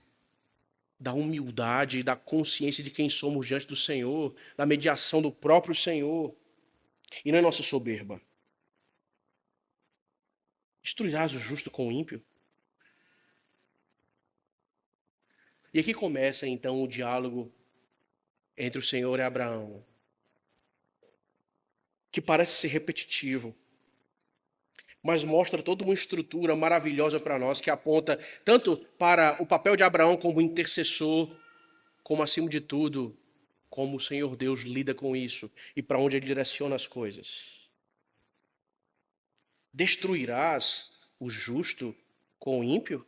da humildade e da consciência de quem somos diante do Senhor, da mediação do próprio Senhor, e não é nossa soberba. Destruirás o justo com o ímpio? E aqui começa então o diálogo entre o Senhor e Abraão, que parece ser repetitivo, mas mostra toda uma estrutura maravilhosa para nós, que aponta tanto para o papel de Abraão como intercessor, como, acima de tudo, como o Senhor Deus lida com isso e para onde Ele direciona as coisas. Destruirás o justo com o ímpio?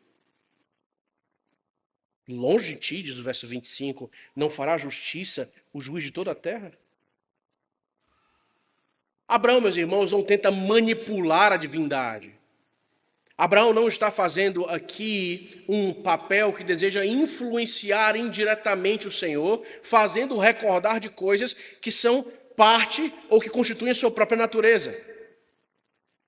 Longe de ti, diz o verso 25, não fará justiça o juiz de toda a terra? Abraão, meus irmãos, não tenta manipular a divindade. Abraão não está fazendo aqui um papel que deseja influenciar indiretamente o Senhor, fazendo recordar de coisas que são parte ou que constituem a sua própria natureza.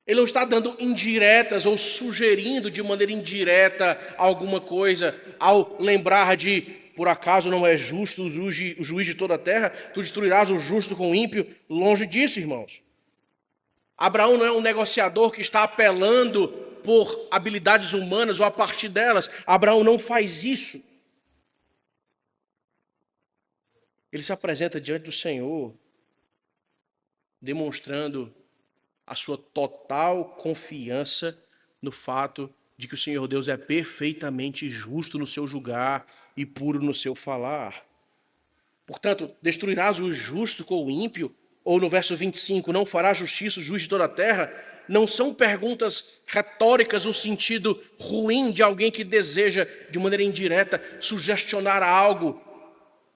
Ele não está dando indiretas ou sugerindo de maneira indireta alguma coisa ao lembrar de, por acaso não é justo o juiz de toda a terra, tu destruirás o justo com o ímpio. Longe disso, irmãos. Abraão não é um negociador que está apelando por habilidades humanas ou a partir delas. Abraão não faz isso. Ele se apresenta diante do Senhor, demonstrando a sua total confiança no fato de que o Senhor Deus é perfeitamente justo no seu julgar e puro no seu falar. Portanto, destruirás o justo com o ímpio? Ou no verso 25, não fará justiça o juiz de toda a terra? Não são perguntas retóricas no sentido ruim de alguém que deseja, de maneira indireta, sugestionar algo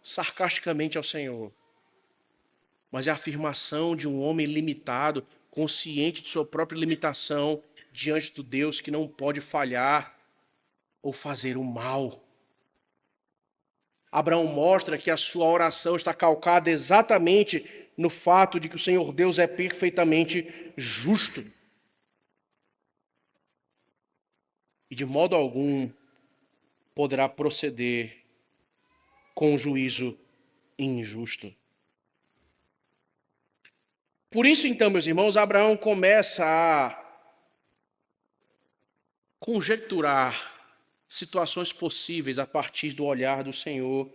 sarcasticamente ao Senhor. Mas é a afirmação de um homem limitado, consciente de sua própria limitação, diante do Deus que não pode falhar ou fazer o mal. Abraão mostra que a sua oração está calcada exatamente no fato de que o Senhor Deus é perfeitamente justo. E de modo algum poderá proceder com juízo injusto. Por isso, então, meus irmãos, Abraão começa a conjecturar situações possíveis a partir do olhar do Senhor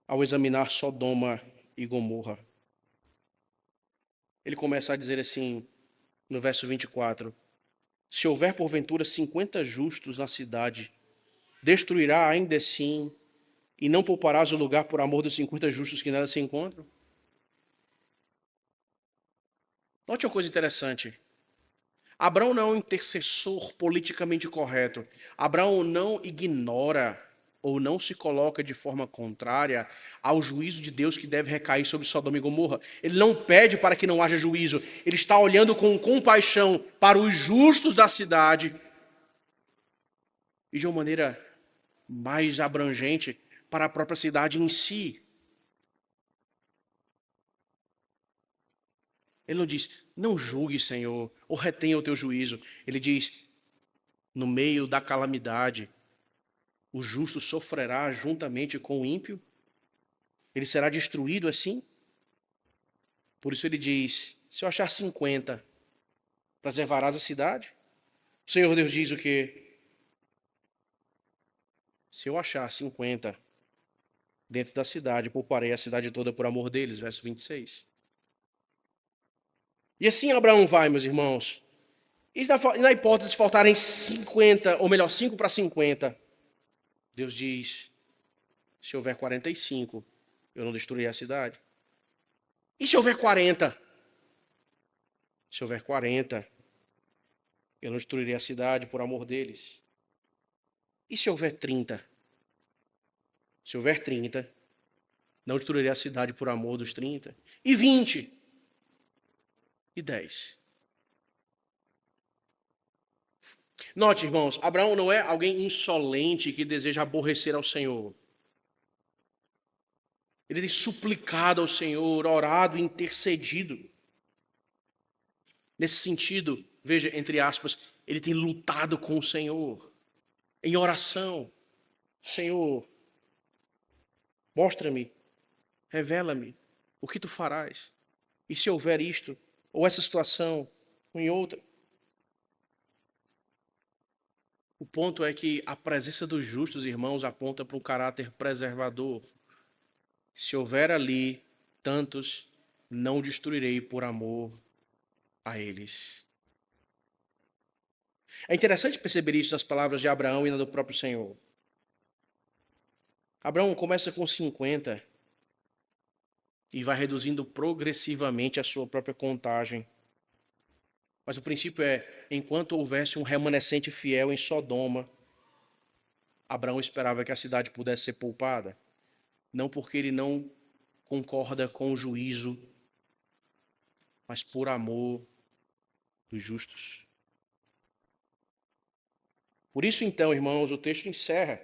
ao examinar Sodoma e Gomorra. Ele começa a dizer assim: no verso 24: se houver porventura 50 justos na cidade, destruirá ainda assim, e não pouparás o lugar por amor dos 50 justos que nela se encontram? Note uma coisa interessante. Abraão não é um intercessor politicamente correto. Abraão não ignora ou não se coloca de forma contrária ao juízo de Deus que deve recair sobre Sodoma e Gomorra. Ele não pede para que não haja juízo. Ele está olhando com compaixão para os justos da cidade e de uma maneira mais abrangente para a própria cidade em si. Ele não diz, não julgue, Senhor, ou retenha o teu juízo. Ele diz, no meio da calamidade, o justo sofrerá juntamente com o ímpio? Ele será destruído assim? Por isso ele diz, se eu achar 50, preservarás a cidade? O Senhor Deus diz o quê? Se eu achar 50 dentro da cidade, pouparei a cidade toda por amor deles. Verso 26. E assim Abraão vai, meus irmãos. E na hipótese de faltarem 50, ou melhor, 5 para 50, Deus diz, se houver 45, eu não destruirei a cidade. E se houver 40? Se houver 40, eu não destruirei a cidade por amor deles. E se houver 30? Se houver 30, não destruirei a cidade por amor dos 30. E 20? E 10? Note, irmãos, Abraão não é alguém insolente que deseja aborrecer ao Senhor. Ele tem suplicado ao Senhor, orado, intercedido. Nesse sentido, veja, entre aspas, ele tem lutado com o Senhor, em oração. Senhor, mostra-me, revela-me o que tu farás. E se houver isto, ou essa situação, ou em outra. O ponto é que a presença dos justos, irmãos, aponta para um caráter preservador. Se houver ali tantos, não destruirei por amor a eles. É interessante perceber isso nas palavras de Abraão e na do próprio Senhor. Abraão começa com 50 e vai reduzindo progressivamente a sua própria contagem. Mas o princípio é, enquanto houvesse um remanescente fiel em Sodoma, Abraão esperava que a cidade pudesse ser poupada. Não porque ele não concorda com o juízo, mas por amor dos justos. Por isso, então, irmãos, o texto encerra.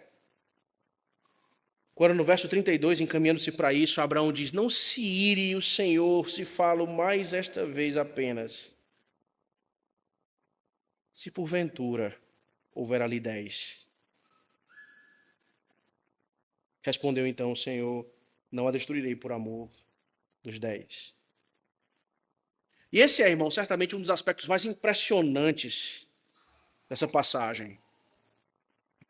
Quando no verso 32, encaminhando-se para isso, Abraão diz, não se ire o Senhor se falo mais esta vez apenas. Se porventura houver ali 10. Respondeu então o Senhor, não a destruirei por amor dos 10. E esse é, irmão, certamente um dos aspectos mais impressionantes dessa passagem.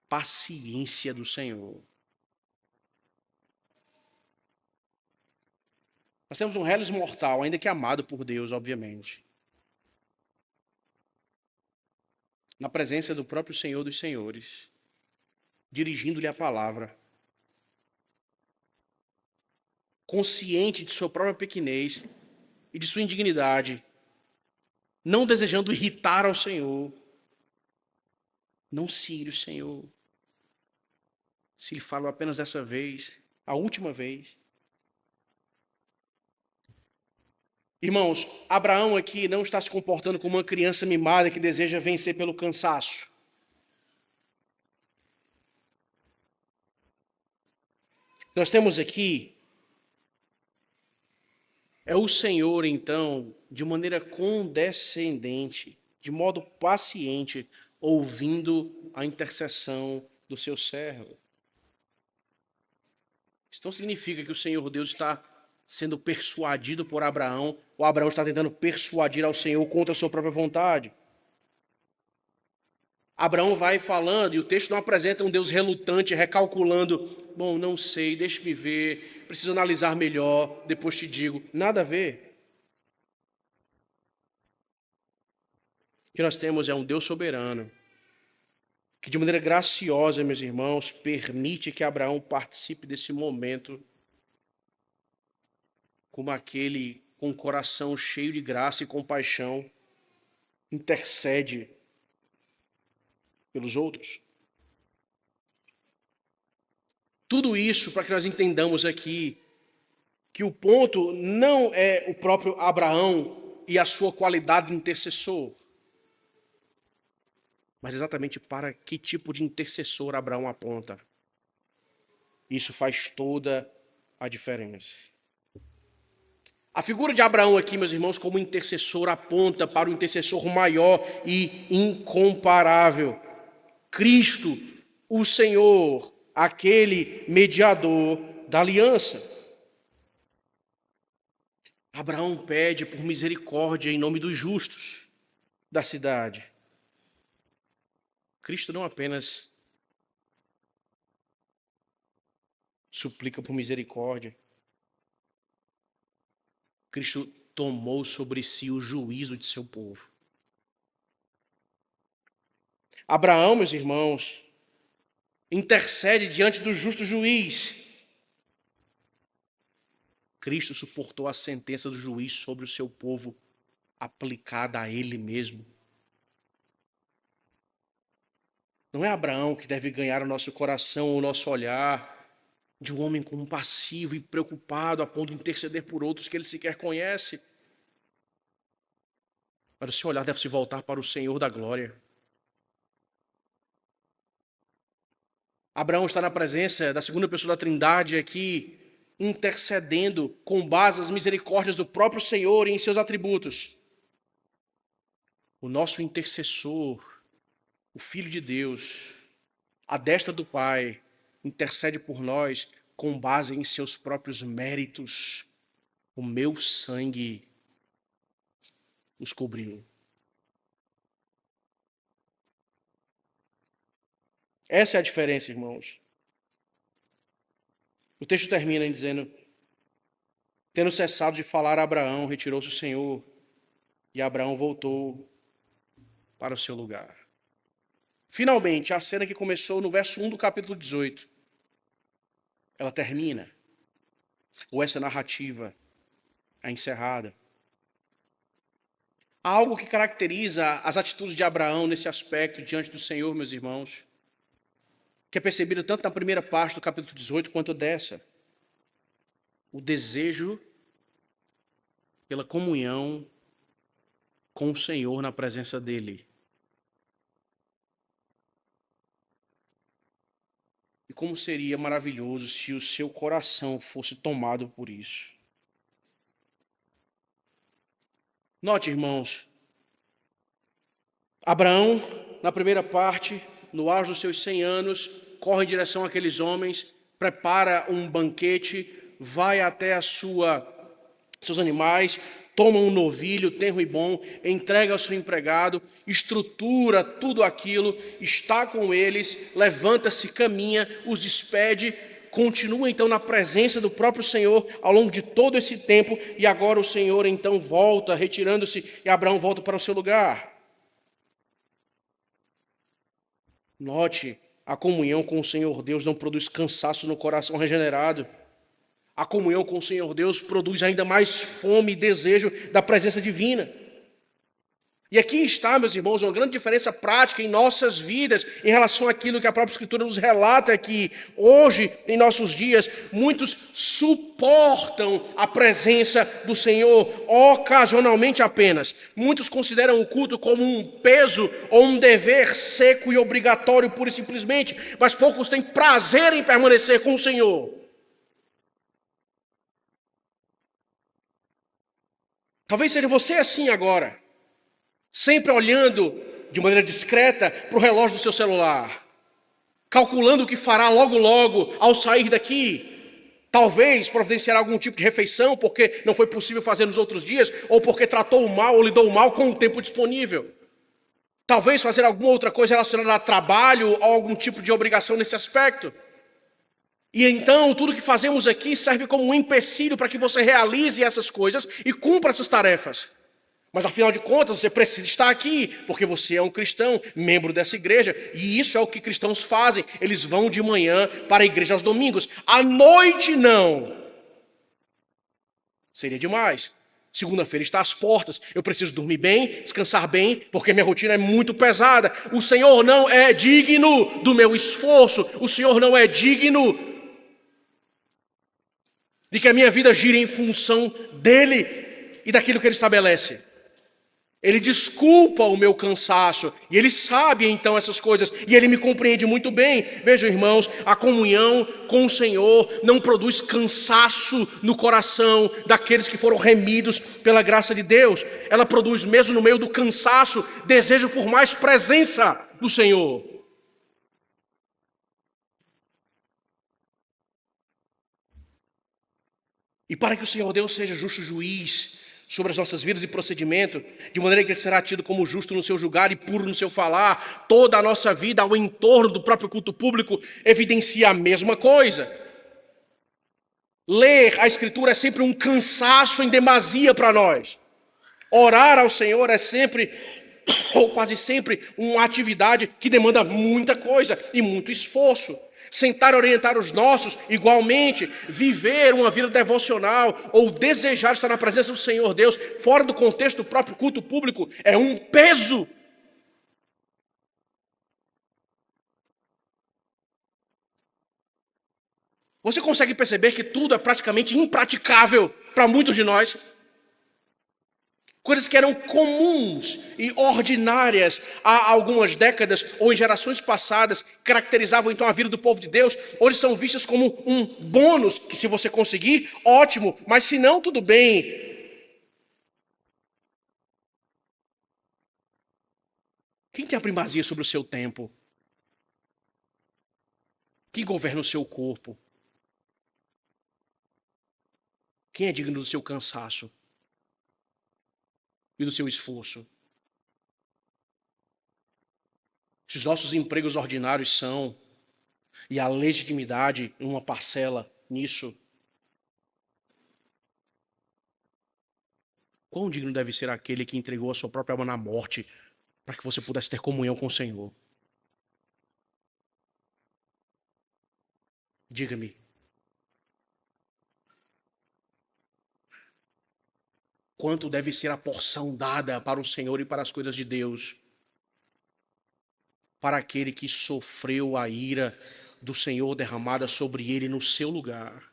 Paciência do Senhor. Nós temos um reles mortal, ainda que amado por Deus, obviamente. Na presença do próprio Senhor dos Senhores, dirigindo-lhe a palavra. Consciente de sua própria pequenez e de sua indignidade, não desejando irritar ao Senhor. Não se ire o Senhor. Se lhe falo apenas dessa vez, a última vez. Irmãos, Abraão aqui não está se comportando como uma criança mimada que deseja vencer pelo cansaço. Nós temos aqui é o Senhor, então, de maneira condescendente, de modo paciente, ouvindo a intercessão do seu servo. Isso não significa que o Senhor Deus está sendo persuadido por Abraão, ou Abraão está tentando persuadir ao Senhor contra a sua própria vontade. Abraão vai falando, e o texto não apresenta um Deus relutante, recalculando, bom, não sei, deixe-me ver, preciso analisar melhor, depois te digo. Nada a ver. O que nós temos é um Deus soberano, que de maneira graciosa, meus irmãos, permite que Abraão participe desse momento como aquele com o coração cheio de graça e compaixão intercede pelos outros. Tudo isso para que nós entendamos aqui que o ponto não é o próprio Abraão e a sua qualidade de intercessor, mas exatamente para que tipo de intercessor Abraão aponta. Isso faz toda a diferença. A figura de Abraão aqui, meus irmãos, como intercessor, aponta para o intercessor maior e incomparável, Cristo, o Senhor, aquele mediador da aliança. Abraão pede por misericórdia em nome dos justos da cidade. Cristo não apenas suplica por misericórdia. Cristo tomou sobre si o juízo de seu povo. Abraão, meus irmãos, intercede diante do justo juiz. Cristo suportou a sentença do juiz sobre o seu povo, aplicada a ele mesmo. Não é Abraão que deve ganhar o nosso coração, o nosso olhar, de um homem compassivo e preocupado a ponto de interceder por outros que ele sequer conhece. Mas o seu olhar deve se voltar para o Senhor da glória. Abraão está na presença da segunda pessoa da Trindade aqui, intercedendo com base nas misericórdias do próprio Senhor e em seus atributos. O nosso intercessor, o Filho de Deus, à destra do Pai, intercede por nós com base em seus próprios méritos. O meu sangue os cobriu. Essa é a diferença, irmãos. O texto termina em dizendo: tendo cessado de falar a Abraão, retirou-se o Senhor, e Abraão voltou para o seu lugar. Finalmente, a cena que começou no verso 1 do capítulo 18, ela termina, ou essa narrativa é encerrada. Há algo que caracteriza as atitudes de Abraão nesse aspecto diante do Senhor, meus irmãos, que é percebido tanto na primeira parte do capítulo 18 quanto dessa. O desejo pela comunhão com o Senhor na presença dele. E como seria maravilhoso se o seu coração fosse tomado por isso. Note, irmãos, Abraão, na primeira parte, no auge dos seus 100 anos, corre em direção àqueles homens, prepara um banquete, vai até seus animais, toma um novilho tenro e bom, entrega ao seu empregado, estrutura tudo aquilo, está com eles, levanta-se, caminha, os despede, continua então na presença do próprio Senhor ao longo de todo esse tempo, e agora o Senhor então volta, retirando-se, e Abraão volta para o seu lugar. Note, a comunhão com o Senhor Deus não produz cansaço no coração regenerado. A comunhão com o Senhor Deus produz ainda mais fome e desejo da presença divina. E aqui está, meus irmãos, uma grande diferença prática em nossas vidas em relação àquilo que a própria Escritura nos relata aqui. Hoje, em nossos dias, muitos suportam a presença do Senhor ocasionalmente apenas. Muitos consideram o culto como um peso ou um dever seco e obrigatório pura e simplesmente, mas poucos têm prazer em permanecer com o Senhor. Talvez seja você assim agora, sempre olhando de maneira discreta para o relógio do seu celular, calculando o que fará logo logo ao sair daqui. Talvez providenciar algum tipo de refeição, porque não foi possível fazer nos outros dias, ou porque tratou mal ou lidou mal com o tempo disponível. Talvez fazer alguma outra coisa relacionada a trabalho ou algum tipo de obrigação nesse aspecto. E então, tudo que fazemos aqui serve como um empecilho para que você realize essas coisas e cumpra essas tarefas. Mas afinal de contas, você precisa estar aqui, porque você é um cristão, membro dessa igreja, e isso é o que cristãos fazem. Eles vão de manhã para a igreja aos domingos. À noite não. Seria demais. Segunda-feira está às portas. Eu preciso dormir bem, descansar bem, porque minha rotina é muito pesada. O Senhor não é digno do meu esforço. O Senhor não é digno de que a minha vida gire em função dele e daquilo que ele estabelece. Ele desculpa o meu cansaço, e ele sabe então essas coisas, e ele me compreende muito bem. Vejam, irmãos, a comunhão com o Senhor não produz cansaço no coração daqueles que foram remidos pela graça de Deus. Ela produz, mesmo no meio do cansaço, desejo por mais presença do Senhor. E para que o Senhor Deus seja justo juiz sobre as nossas vidas e procedimento, de maneira que ele será tido como justo no seu julgar e puro no seu falar, toda a nossa vida ao entorno do próprio culto público evidencia a mesma coisa. Ler a Escritura é sempre um cansaço em demasia para nós. Orar ao Senhor é sempre, ou quase sempre, uma atividade que demanda muita coisa e muito esforço. Sentar e orientar os nossos, igualmente, viver uma vida devocional ou desejar estar na presença do Senhor Deus, fora do contexto do próprio culto público, é um peso. Você consegue perceber que tudo é praticamente impraticável para muitos de nós? Coisas que eram comuns e ordinárias há algumas décadas ou em gerações passadas, caracterizavam então a vida do povo de Deus, hoje são vistas como um bônus, que se você conseguir, ótimo, mas se não, tudo bem. Quem tem a primazia sobre o seu tempo? Quem governa o seu corpo? Quem é digno do seu cansaço e do seu esforço? Se os nossos empregos ordinários são, e a legitimidade em uma parcela nisso, quão digno deve ser aquele que entregou a sua própria alma na morte para que você pudesse ter comunhão com o Senhor? Diga-me, quanto deve ser a porção dada para o Senhor e para as coisas de Deus, para aquele que sofreu a ira do Senhor derramada sobre ele no seu lugar?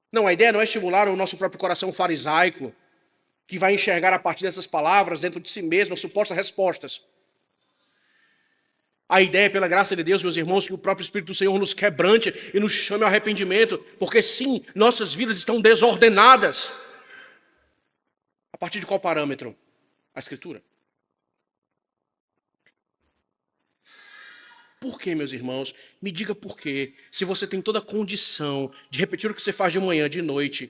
Não, a ideia não é estimular o nosso próprio coração farisaico, que vai enxergar a partir dessas palavras dentro de si mesmo as supostas respostas. A ideia, pela graça de Deus, meus irmãos, que o próprio Espírito do Senhor nos quebrante e nos chame ao arrependimento, porque sim, nossas vidas estão desordenadas. A partir de qual parâmetro? A Escritura. Por quê, meus irmãos? Me diga por quê. Se você tem toda a condição de repetir o que você faz de manhã, de noite,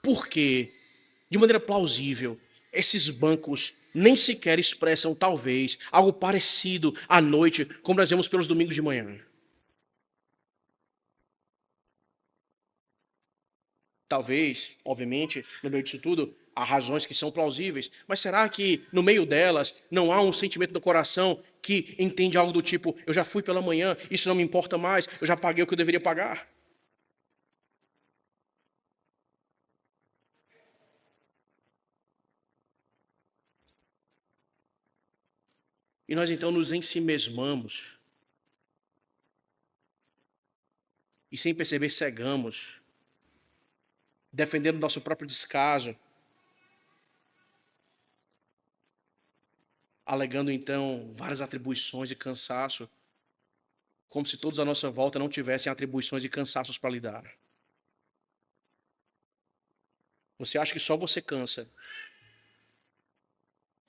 por quê? De maneira plausível, esses bancos nem sequer expressam, talvez, algo parecido à noite, como nós vemos pelos domingos de manhã. Talvez, obviamente, no meio disso tudo, há razões que são plausíveis, mas será que no meio delas não há um sentimento do coração que entende algo do tipo: eu já fui pela manhã, isso não me importa mais, eu já paguei o que eu deveria pagar? E nós então nos ensimesmamos e, sem perceber, cegamos, defendendo nosso próprio descaso, alegando então várias atribuições e cansaço, como se todos à nossa volta não tivessem atribuições e cansaços para lidar. Você acha que só você cansa?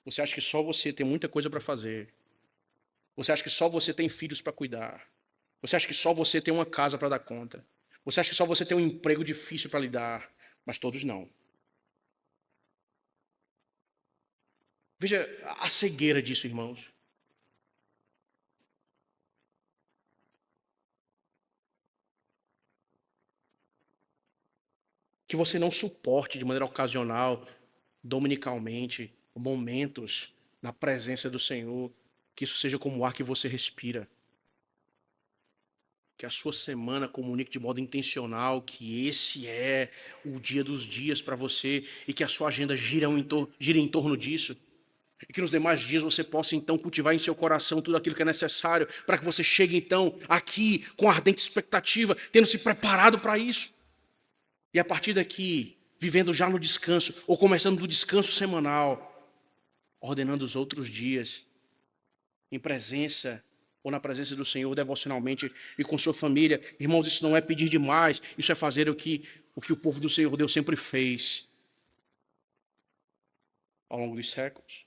Você acha que só você tem muita coisa para fazer? Você acha que só você tem filhos para cuidar? Você acha que só você tem uma casa para dar conta? Você acha que só você tem um emprego difícil para lidar? Mas todos não. Veja a cegueira disso, irmãos. Que você não suporte de maneira ocasional, dominicalmente, momentos na presença do Senhor. Que isso seja como o ar que você respira. Que a sua semana comunique de modo intencional que esse é o dia dos dias para você e que a sua agenda gire em torno disso. E que nos demais dias você possa então cultivar em seu coração tudo aquilo que é necessário para que você chegue então aqui com ardente expectativa, tendo se preparado para isso. E a partir daqui, vivendo já no descanso, ou começando do descanso semanal, ordenando os outros dias, em presença ou na presença do Senhor, devocionalmente e com sua família. Irmãos, isso não é pedir demais, isso é fazer o que o povo do Senhor Deus sempre fez ao longo dos séculos.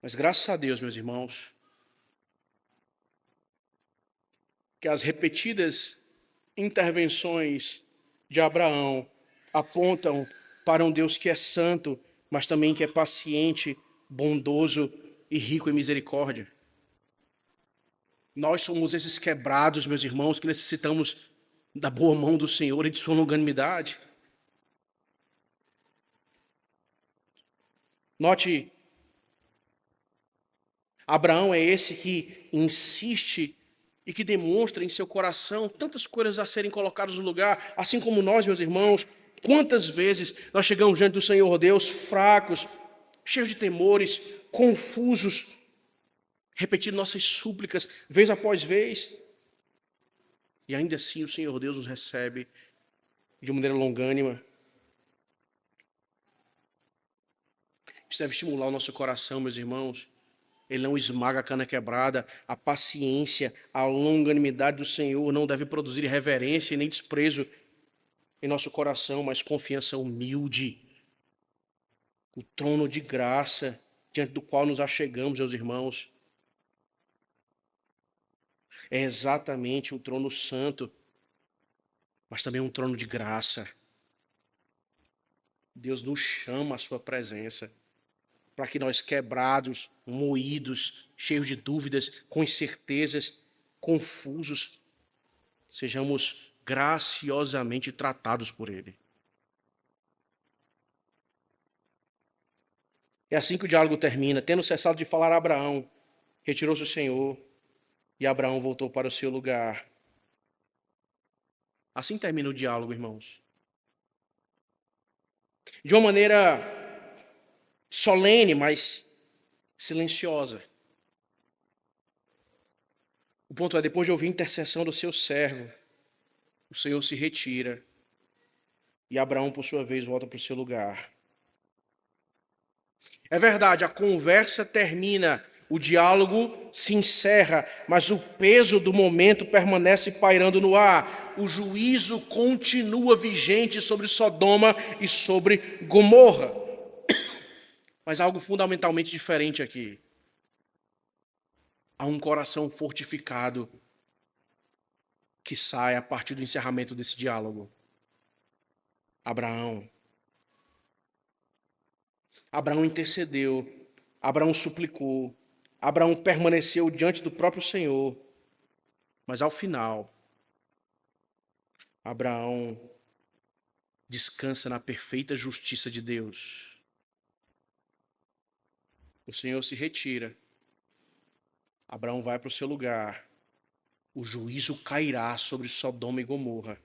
Mas graças a Deus, meus irmãos, que as repetidas intervenções de Abraão apontam para um Deus que é santo, mas também que é paciente, bondoso e rico em misericórdia. Nós somos esses quebrados, meus irmãos, que necessitamos da boa mão do Senhor e de sua longanimidade. Note, Abraão é esse que insiste e que demonstra em seu coração tantas coisas a serem colocadas no lugar, assim como nós, meus irmãos. Quantas vezes nós chegamos diante do Senhor Deus fracos, cheios de temores, confusos, repetindo nossas súplicas vez após vez. E ainda assim o Senhor Deus nos recebe de maneira longânima. Isso deve estimular o nosso coração, meus irmãos. Ele não esmaga a cana quebrada. A paciência, a longanimidade do Senhor não deve produzir reverência e nem desprezo em nosso coração, mas confiança humilde. O trono de graça diante do qual nos achegamos, meus irmãos. É exatamente um trono santo, mas também um trono de graça. Deus nos chama à sua presença, para que nós quebrados, moídos, cheios de dúvidas, com incertezas, confusos, sejamos graciosamente tratados por Ele. É assim que o diálogo termina. Tendo cessado de falar a Abraão, retirou-se o Senhor e Abraão voltou para o seu lugar. Assim termina o diálogo, irmãos. De uma maneira solene, mas silenciosa. O ponto é, depois de ouvir a intercessão do seu servo, o Senhor se retira e Abraão, por sua vez, volta para o seu lugar. É verdade, a conversa termina, o diálogo se encerra, mas o peso do momento permanece pairando no ar. O juízo continua vigente sobre Sodoma e sobre Gomorra. Mas há algo fundamentalmente diferente aqui. Há um coração fortificado que sai a partir do encerramento desse diálogo. Abraão intercedeu, Abraão suplicou, Abraão permaneceu diante do próprio Senhor, mas ao final, Abraão descansa na perfeita justiça de Deus. O Senhor se retira, Abraão vai para o seu lugar, o juízo cairá sobre Sodoma e Gomorra,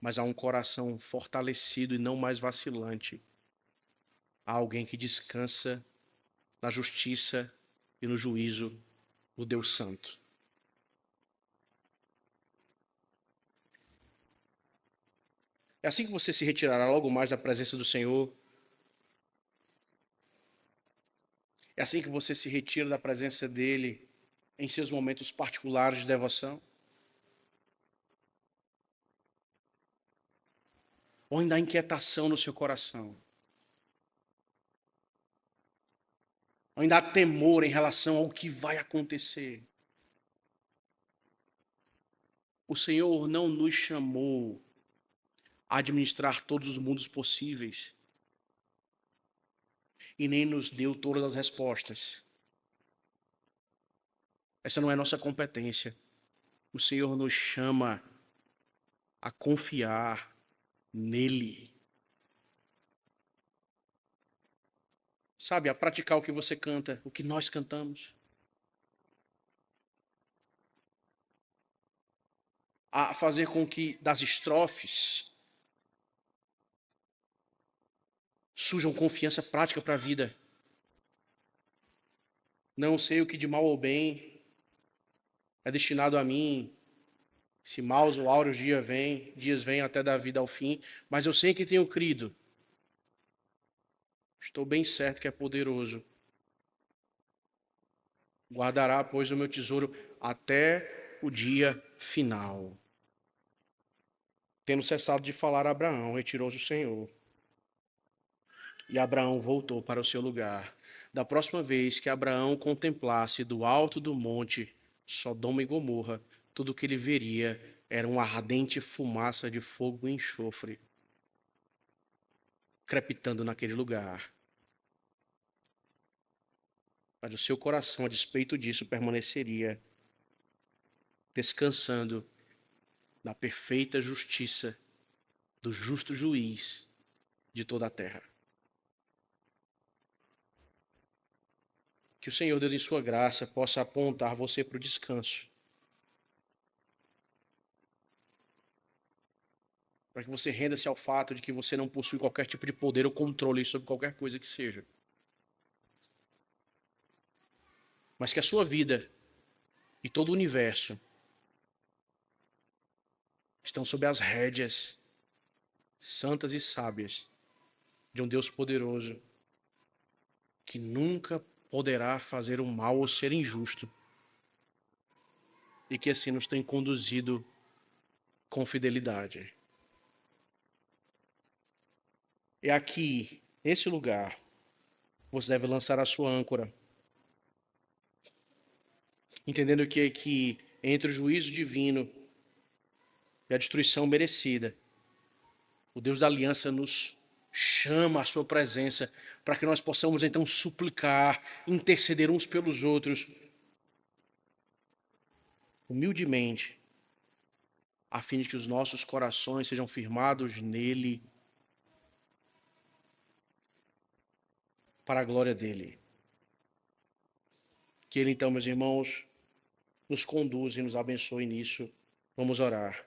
mas há um coração fortalecido e não mais vacilante. Há alguém que descansa na justiça e no juízo do Deus Santo. É assim que você se retirará logo mais da presença do Senhor. É assim que você se retira da presença dEle em seus momentos particulares de devoção. Ou ainda há inquietação no seu coração. Ou ainda há temor em relação ao que vai acontecer. O Senhor não nos chamou a administrar todos os mundos possíveis e nem nos deu todas as respostas. Essa não é nossa competência. O Senhor nos chama a confiar nele. Sabe, a praticar o que você canta, o que nós cantamos. A fazer com que das estrofes surjam confiança prática para a vida. Não sei o que de mal ou bem é destinado a mim, se maus ou áureos dias vêm até dar vida ao fim, mas eu sei que tenho crido. Estou bem certo que é poderoso. Guardará, pois, o meu tesouro até o dia final. Tendo cessado de falar a Abraão, retirou-se o Senhor. E Abraão voltou para o seu lugar. Da próxima vez que Abraão contemplasse do alto do monte Sodoma e Gomorra, tudo o que ele veria era uma ardente fumaça de fogo e enxofre crepitando naquele lugar. Mas o seu coração, a despeito disso, permaneceria descansando na perfeita justiça do justo juiz de toda a terra. Que o Senhor Deus, em sua graça, possa apontar você para o descanso. Para que você renda-se ao fato de que você não possui qualquer tipo de poder ou controle sobre qualquer coisa que seja. Mas que a sua vida e todo o universo estão sob as rédeas santas e sábias de um Deus poderoso que nunca poderá fazer o mal ou ser injusto e que assim nos tem conduzido com fidelidade. É aqui, nesse lugar, você deve lançar a sua âncora, entendendo que entre o juízo divino e a destruição merecida, o Deus da aliança nos chama à sua presença para que nós possamos então suplicar, interceder uns pelos outros, humildemente, a fim de que os nossos corações sejam firmados nele, para a glória dele. Que ele então, meus irmãos, nos conduza e nos abençoe nisso. Vamos orar.